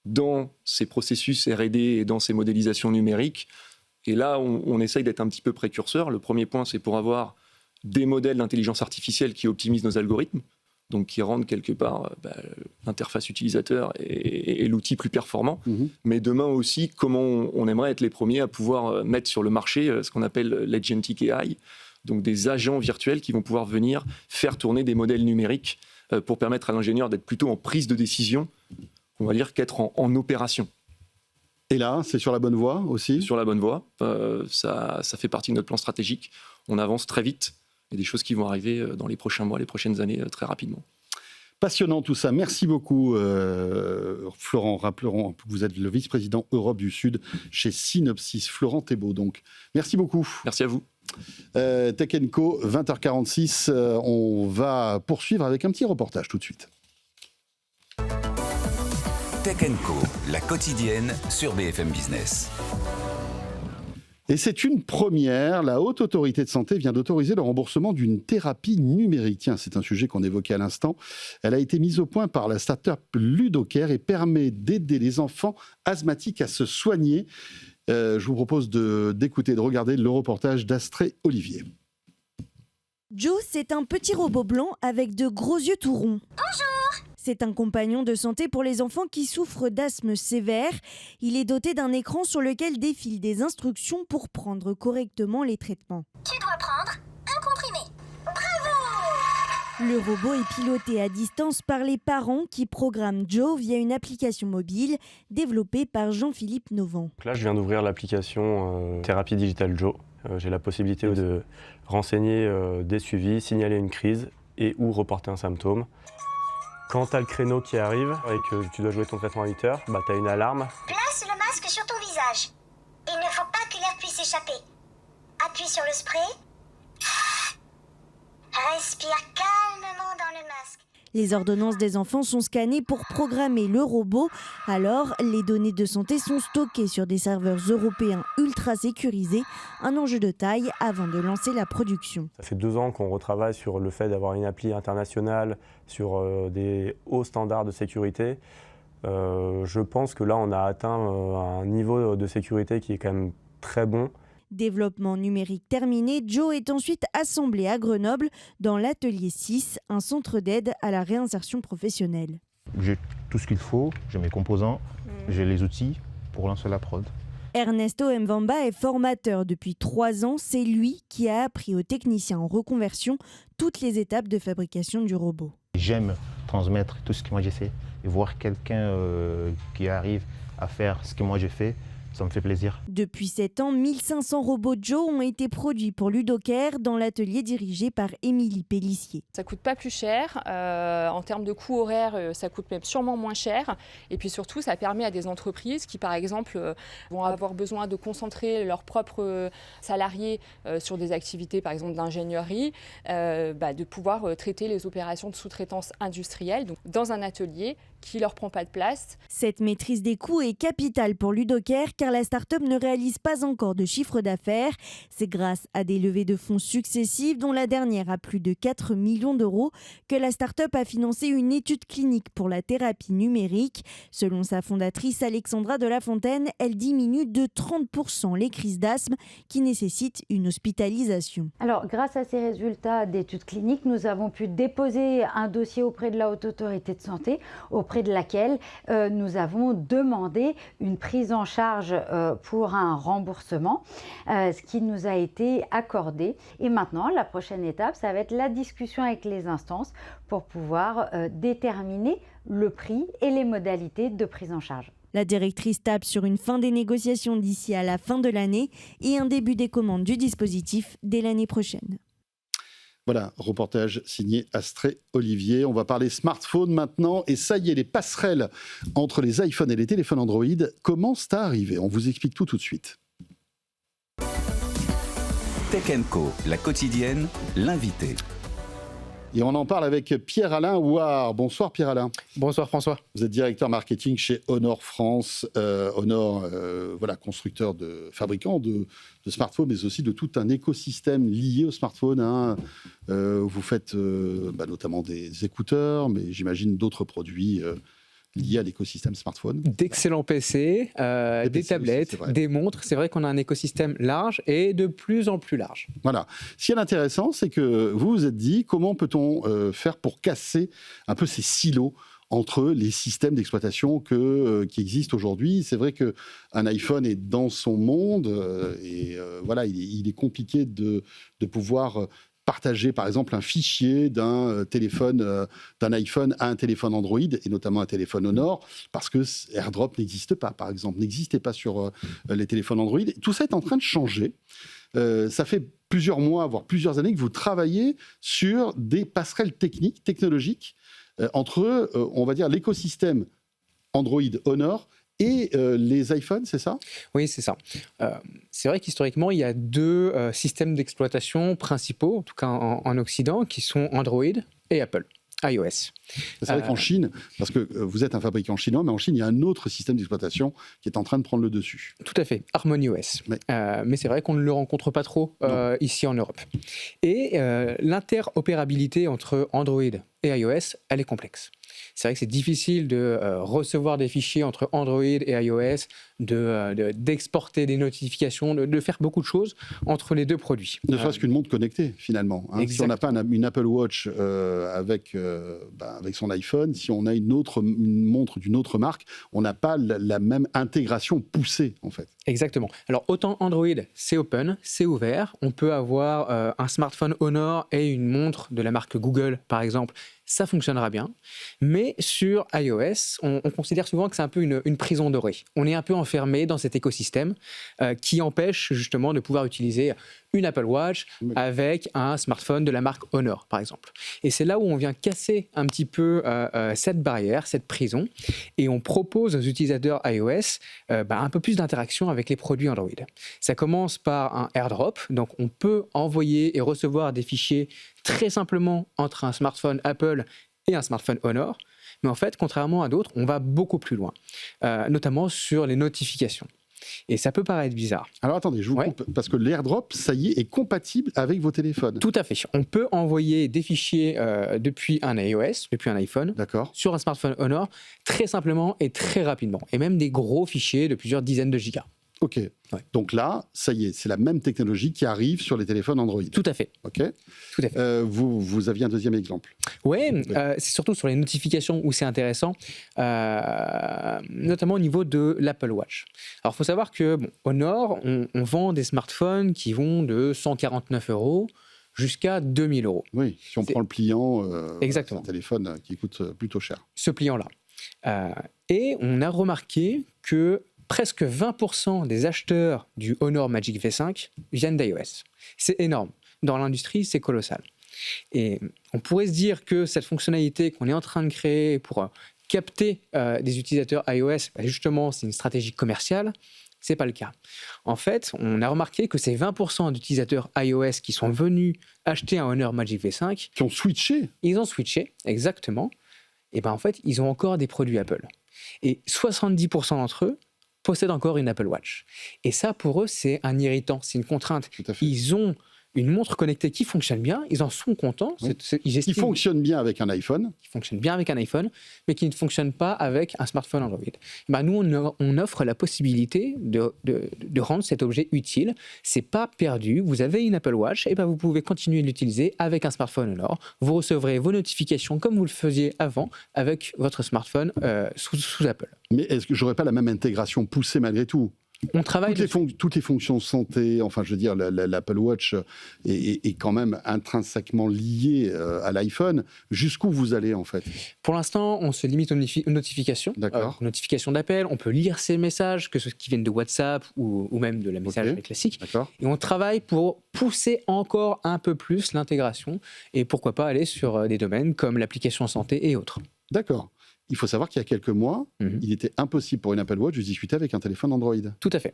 dans ces processus R&D et dans ces modélisations numériques. Et là, on essaye d'être un petit peu précurseur. Le premier point, c'est pour avoir des modèles d'intelligence artificielle qui optimisent nos algorithmes, donc qui rendent quelque part l'interface utilisateur et l'outil plus performant. Mais demain aussi, comment on aimerait être les premiers à pouvoir mettre sur le marché ce qu'on appelle l'agentic AI, donc des agents virtuels qui vont pouvoir venir faire tourner des modèles numériques pour permettre à l'ingénieur d'être plutôt en prise de décision, on va dire, qu'être en opération.
Et là, c'est sur la bonne voie aussi?
Sur la bonne voie. Ça fait partie de notre plan stratégique. On avance très vite. Il y a des choses qui vont arriver dans les prochains mois, les prochaines années, très rapidement.
Passionnant tout ça. Merci beaucoup, Florent. Rappelons que vous êtes le vice-président Europe du Sud chez Synopsys. Florent Thébault, donc. Merci beaucoup.
Merci à vous.
Tech & Co, 20h46. On va poursuivre avec un petit reportage tout de suite.
Tech & Co, la quotidienne sur BFM Business.
Et c'est une première. La Haute Autorité de Santé vient d'autoriser le remboursement d'une thérapie numérique. Tiens, c'est un sujet qu'on évoquait à l'instant. Elle a été mise au point par la start-up Ludocare et permet d'aider les enfants asthmatiques à se soigner. Je vous propose d'écouter, de regarder le reportage d'Astrée Olivier.
Joe, c'est un petit robot blanc avec de gros yeux tout ronds.
Bonjour!
C'est un compagnon de santé pour les enfants qui souffrent d'asthme sévère. Il est doté d'un écran sur lequel défilent des instructions pour prendre correctement les traitements.
Tu dois prendre un comprimé. Bravo!
Le robot est piloté à distance par les parents qui programment Joe via une application mobile développée par Jean-Philippe Novant.
Là, je viens d'ouvrir l'application Thérapie Digitale Joe. J'ai la possibilité de renseigner des suivis, signaler une crise et ou reporter un symptôme. Quand tu as le créneau qui arrive et que tu dois jouer ton traitement à 8 heures, tu as une alarme.
Place le masque sur ton visage. Il ne faut pas que l'air puisse échapper. Appuie sur le spray. Respire calmement dans le masque.
Les ordonnances des enfants sont scannées pour programmer le robot. Alors, les données de santé sont stockées sur des serveurs européens ultra sécurisés. Un enjeu de taille avant de lancer la production.
Ça fait 2 ans qu'on retravaille sur le fait d'avoir une appli internationale, sur des hauts standards de sécurité. Je pense que là, on a atteint un niveau de sécurité qui est quand même très bon.
Développement numérique terminé, Joe est ensuite assemblé à Grenoble dans l'Atelier 6, un centre d'aide à la réinsertion professionnelle.
J'ai tout ce qu'il faut, j'ai mes composants, j'ai les outils pour lancer la prod.
Ernesto Mvamba est formateur depuis 3 ans. C'est lui qui a appris aux techniciens en reconversion toutes les étapes de fabrication du robot.
J'aime transmettre tout ce que moi j'ai fait et voir quelqu'un qui arrive à faire ce que moi j'ai fait. Ça me fait plaisir.
Depuis 7 ans, 1500 robots Joe ont été produits pour Ludoker dans l'atelier dirigé par Émilie Pellissier.
Ça coûte pas plus cher. En termes de coût horaire, ça coûte même sûrement moins cher. Et puis surtout, ça permet à des entreprises qui, par exemple, vont avoir besoin de concentrer leurs propres salariés sur des activités, par exemple, d'ingénierie, de pouvoir traiter les opérations de sous-traitance industrielle donc, dans un atelier qui ne leur prend pas de place.
Cette maîtrise des coûts est capitale pour Ludoker car la start-up ne réalise pas encore de chiffre d'affaires. C'est grâce à des levées de fonds successives, dont la dernière à plus de 4 millions d'euros, que la start-up a financé une étude clinique pour la thérapie numérique. Selon sa fondatrice Alexandra de la Fontaine, elle diminue de 30% les crises d'asthme qui nécessitent une hospitalisation.
Alors, grâce à ces résultats d'études cliniques, nous avons pu déposer un dossier auprès de la Haute Autorité de Santé, auprès de laquelle nous avons demandé une prise en charge pour un remboursement, ce qui nous a été accordé. Et maintenant, la prochaine étape, ça va être la discussion avec les instances pour pouvoir déterminer le prix et les modalités de prise en charge.
La directrice tape sur une fin des négociations d'ici à la fin de l'année et un début des commandes du dispositif dès l'année prochaine.
Voilà, reportage signé Astrée Olivier. On va parler smartphone maintenant. Et ça y est, les passerelles entre les iPhones et les téléphones Android commencent à arriver. On vous explique tout de suite.
Tech & Co, la quotidienne, l'invité.
Et on en parle avec Pierre-Alain Ouard. Bonsoir Pierre-Alain.
Bonsoir François.
Vous êtes directeur marketing chez Honor France. Honor, constructeur fabricant de smartphones, mais aussi de tout un écosystème lié au smartphone. Hein. Vous faites notamment des écouteurs, mais j'imagine d'autres produits liés à l'écosystème smartphone.
D'excellents PC, des tablettes, des montres. C'est vrai qu'on a un écosystème large et de plus en plus large.
Voilà. Ce qui est intéressant, c'est que vous vous êtes dit comment peut-on faire pour casser un peu ces silos entre les systèmes d'exploitation qui existent aujourd'hui. C'est vrai qu'un iPhone est dans son monde il est compliqué de pouvoir partager par exemple un fichier d'un iPhone à un téléphone Android et notamment un téléphone Honor parce que AirDrop n'existe pas, par exemple, n'existait pas sur les téléphones Android. Tout ça est en train de changer. Ça fait plusieurs mois, voire plusieurs années que vous travaillez sur des passerelles technologiques entre, on va dire, l'écosystème Android Honor et les iPhones, c'est ça ?
Oui, c'est ça. C'est vrai qu'historiquement, il y a 2 systèmes d'exploitation principaux, en tout cas en Occident, qui sont Android et Apple, iOS.
C'est vrai qu'en Chine, parce que vous êtes un fabricant chinois, mais en Chine, il y a un autre système d'exploitation qui est en train de prendre le dessus.
Tout à fait, HarmonyOS. Mais c'est vrai qu'on ne le rencontre pas trop ici en Europe. Et l'interopérabilité entre Android et iOS, elle est complexe. C'est vrai que c'est difficile de recevoir des fichiers entre Android et iOS, d'exporter des notifications, de faire beaucoup de choses entre les 2 produits.
Ne serait-ce qu'une montre connectée, finalement. Hein. Si on n'a pas une Apple Watch avec son iPhone, si on a une montre d'une autre marque, on n'a pas la même intégration poussée, en fait.
Exactement. Alors, autant Android, c'est open, c'est ouvert. On peut avoir un smartphone Honor et une montre de la marque Google, par exemple. Ça fonctionnera bien. Mais sur iOS, on considère souvent que c'est un peu une prison dorée. On est un peu enfermé dans cet écosystème qui empêche justement de pouvoir utiliser une Apple Watch avec un smartphone de la marque Honor, par exemple. Et c'est là où on vient casser un petit peu cette barrière, cette prison, et on propose aux utilisateurs iOS un peu plus d'interaction avec les produits Android. Ça commence par un AirDrop, donc on peut envoyer et recevoir des fichiers très simplement entre un smartphone Apple et un smartphone Honor. Mais en fait, contrairement à d'autres, on va beaucoup plus loin, notamment sur les notifications. Et ça peut paraître bizarre.
Alors attendez, je vous coupe, parce que l'AirDrop, ça y est compatible avec vos téléphones.
Tout à fait. On peut envoyer des fichiers depuis un iOS, depuis un iPhone, sur un smartphone Honor, très simplement et très rapidement. Et même des gros fichiers de plusieurs dizaines de gigas.
Ok. Donc là, ça y est, c'est la même technologie qui arrive sur les téléphones Android.
Tout à fait.
Ok.
Tout à fait.
Vous aviez un deuxième exemple.
Oui, c'est surtout sur les notifications où c'est intéressant, notamment au niveau de l'Apple Watch. Alors, il faut savoir que Honor, on vend des smartphones qui vont de 149 € jusqu'à 2000 €.
Oui, si on prend le pliant,
Exactement.
c'est un téléphone qui coûte plutôt cher.
Ce pliant-là. Et on a remarqué que presque 20% des acheteurs du Honor Magic V5 viennent d'iOS. C'est énorme. Dans l'industrie, c'est colossal. Et on pourrait se dire que cette fonctionnalité qu'on est en train de créer pour capter des utilisateurs iOS, justement, c'est une stratégie commerciale. Ce n'est pas le cas. En fait, on a remarqué que ces 20% d'utilisateurs iOS qui sont venus acheter un Honor Magic V5...
Qui ont switché.
Ils ont switché, exactement. Et bien en fait, ils ont encore des produits Apple. Et 70% d'entre eux possèdent encore une Apple Watch. Et ça, pour eux, c'est un irritant, c'est une contrainte. Ils ont une montre connectée qui fonctionne bien, ils en sont contents.
Oui. Qui fonctionne bien avec un iPhone.
Qui fonctionne bien avec un iPhone, mais qui ne fonctionne pas avec un smartphone Android. Ben nous, on offre la possibilité de rendre cet objet utile. C'est pas perdu. Vous avez une Apple Watch, et ben vous pouvez continuer de l'utiliser avec un smartphone Honor. Vous recevrez vos notifications comme vous le faisiez avant avec votre smartphone sous Apple.
Mais est-ce que j'aurais pas la même intégration poussée malgré tout ?
On travaille
toutes les fonctions santé, enfin je veux dire, l'Apple Watch est quand même intrinsèquement liée à l'iPhone. Jusqu'où vous allez en fait ?
Pour l'instant, on se limite aux notifications.
D'accord.
Notifications d'appel, on peut lire ces messages, que ceux qui viennent de WhatsApp ou même de la messagerie classique.
D'accord.
Et on travaille pour pousser encore un peu plus l'intégration et pourquoi pas aller sur des domaines comme l'application santé et autres.
D'accord. Il faut savoir qu'il y a quelques mois, il était impossible pour une Apple Watch de discuter avec un téléphone Android.
Tout à fait.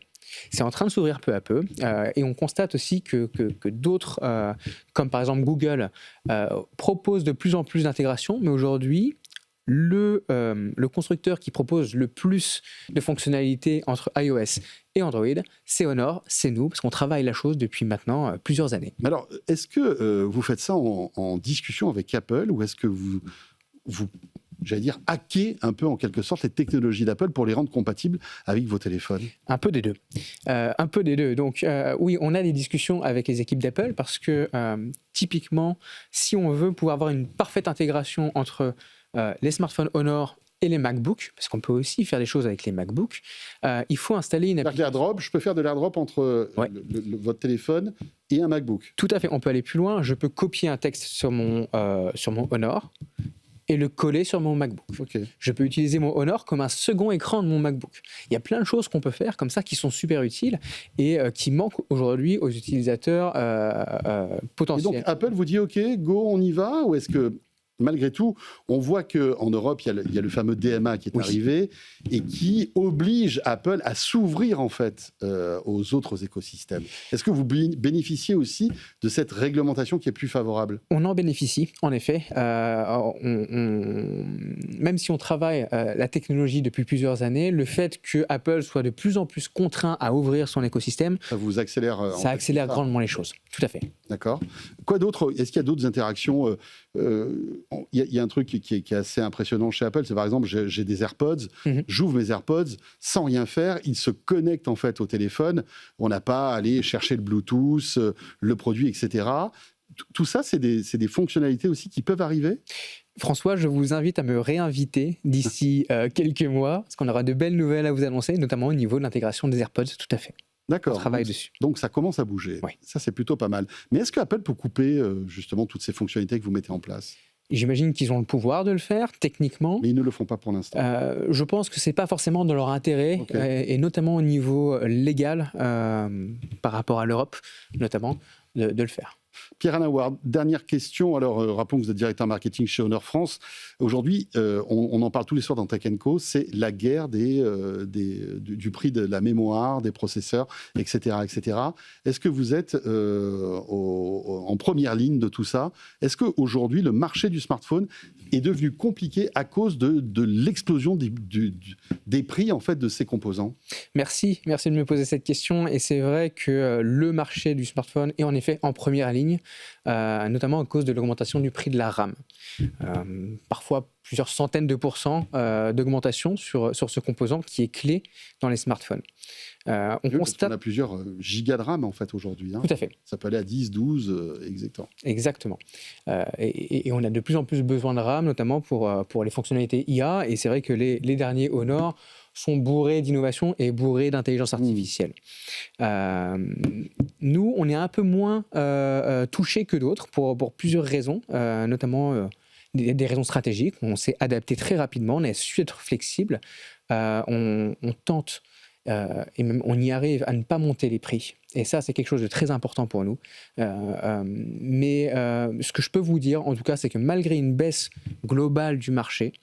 C'est en train de s'ouvrir peu à peu. Et on constate aussi que d'autres, comme par exemple Google, proposent de plus en plus d'intégration. Mais aujourd'hui, le constructeur qui propose le plus de fonctionnalités entre iOS et Android, c'est Honor, c'est nous, parce qu'on travaille la chose depuis maintenant plusieurs années.
Mais alors, est-ce que vous faites ça en discussion avec Apple ou est-ce que vous j'allais dire, hacker un peu en quelque sorte les technologies d'Apple pour les rendre compatibles avec vos téléphones ?
Un peu des deux. Un peu des deux. Donc oui, on a des discussions avec les équipes d'Apple parce que typiquement, si on veut pouvoir avoir une parfaite intégration entre les smartphones Honor et les MacBooks, parce qu'on peut aussi faire des choses avec les MacBooks, il faut installer une application.
Je peux faire de l'airdrop entre votre téléphone et un MacBook.
Tout à fait. On peut aller plus loin. Je peux copier un texte sur mon Honor et le coller sur mon MacBook.
Okay.
Je peux utiliser mon Honor comme un second écran de mon MacBook. Il y a plein de choses qu'on peut faire comme ça qui sont super utiles et qui manquent aujourd'hui aux utilisateurs potentiels.
Et donc Apple vous dit OK, go, on y va, ou est-ce que malgré tout, on voit qu'en Europe, il y a le fameux DMA qui est arrivé et qui oblige Apple à s'ouvrir en fait aux autres écosystèmes. Est-ce que vous bénéficiez aussi de cette réglementation qui est plus favorable ?
On en bénéficie, en effet. Même si on travaille la technologie depuis plusieurs années, le fait que Apple soit de plus en plus contraint à ouvrir son écosystème,
ça vous accélère.
Ça accélère grandement les choses. Tout à fait.
D'accord. Quoi d'autre ? Est-ce qu'il y a d'autres interactions ? Il y a un truc qui est assez impressionnant chez Apple, c'est par exemple, j'ai des AirPods, j'ouvre mes AirPods, sans rien faire, ils se connectent en fait au téléphone, on n'a pas à aller chercher le Bluetooth, le produit, etc. Tout ça, c'est des fonctionnalités aussi qui peuvent arriver ?
François, je vous invite à me réinviter d'ici quelques mois, parce qu'on aura de belles nouvelles à vous annoncer, notamment au niveau de l'intégration des AirPods, tout à fait.
D'accord.
On travaille dessus.
Donc ça commence à bouger.
Oui.
Ça, c'est plutôt pas mal. Mais est-ce que Apple peut couper justement toutes ces fonctionnalités que vous mettez en place ?
J'imagine qu'ils ont le pouvoir de le faire, techniquement.
Mais ils ne le font pas pour l'instant.
Je pense que ce n'est pas forcément dans leur intérêt, et notamment au niveau légal, par rapport à l'Europe, notamment, de le faire.
Pierre-Alain Ward, dernière question. Alors, rappelons que vous êtes directeur marketing chez Honor France. Aujourd'hui, on en parle tous les soirs dans Tech & Co. C'est la guerre du prix de la mémoire, des processeurs, etc. etc. Est-ce que vous êtes en première ligne de tout ça ? Est-ce qu'aujourd'hui, le marché du smartphone est devenu compliqué à cause de l'explosion des prix en fait, de ces composants ?
Merci de me poser cette question. Et c'est vrai que le marché du smartphone est en effet en première ligne. notamment à cause de l'augmentation du prix de la RAM. Parfois plusieurs centaines de pourcents d'augmentation sur ce composant qui est clé dans les smartphones. On constate...
On a plusieurs gigas de RAM en fait aujourd'hui.
Tout à fait.
Ça peut aller à 10, 12, exactement.
Exactement. Et on a de plus en plus besoin de RAM, notamment pour les fonctionnalités IA. Et c'est vrai que les derniers Honor sont bourrés d'innovation et bourrés d'intelligence artificielle. Nous, on est un peu moins touchés que d'autres pour plusieurs raisons, notamment des raisons stratégiques. On s'est adapté très rapidement, on a su être flexible, on tente et même on y arrive à ne pas monter les prix. Et ça, c'est quelque chose de très important pour nous. Mais ce que je peux vous dire, en tout cas, c'est que malgré une baisse globale du marché,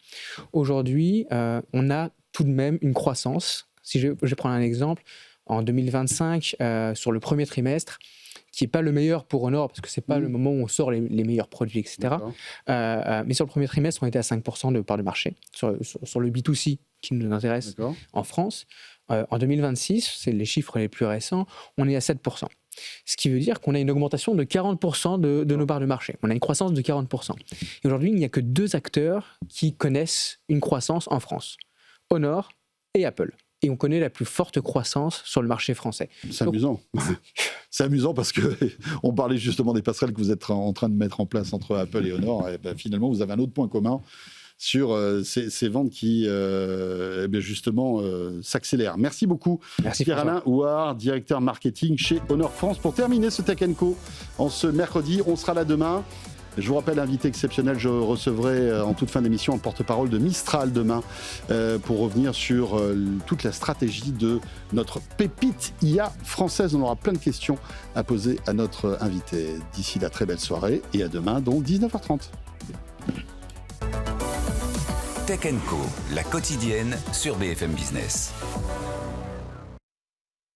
aujourd'hui, on a tout de même une croissance. Si je vais prendre un exemple, en 2025, sur le premier trimestre, qui n'est pas le meilleur pour Honor, parce que ce n'est pas le moment où on sort les meilleurs produits, etc. Mais sur le premier trimestre, on était à 5% de part de marché, sur le B2C qui nous intéresse en France. En 2026, c'est les chiffres les plus récents, on est à 7%. Ce qui veut dire qu'on a une augmentation de 40% de nos parts de marché. On a une croissance de 40%. Et aujourd'hui, il n'y a que 2 acteurs qui connaissent une croissance en France. Honor et Apple. Et on connaît la plus forte croissance sur le marché français.
C'est amusant. C'est amusant parce qu'on parlait justement des passerelles que vous êtes en train de mettre en place entre Apple et Honor. Et ben, finalement, vous avez un autre point commun sur ces ventes qui, justement, s'accélèrent. Merci beaucoup, Pierre-Alain Houard, directeur marketing chez Honor France. Pour terminer ce Tech & Co, en ce mercredi, on sera là demain. Je vous rappelle, invité exceptionnel, je recevrai en toute fin d'émission un porte-parole de Mistral demain pour revenir sur toute la stratégie de notre pépite IA française. On aura plein de questions à poser à notre invité. D'ici là, très belle soirée et à demain, donc 19h30.
Tech & Co, la quotidienne sur BFM Business.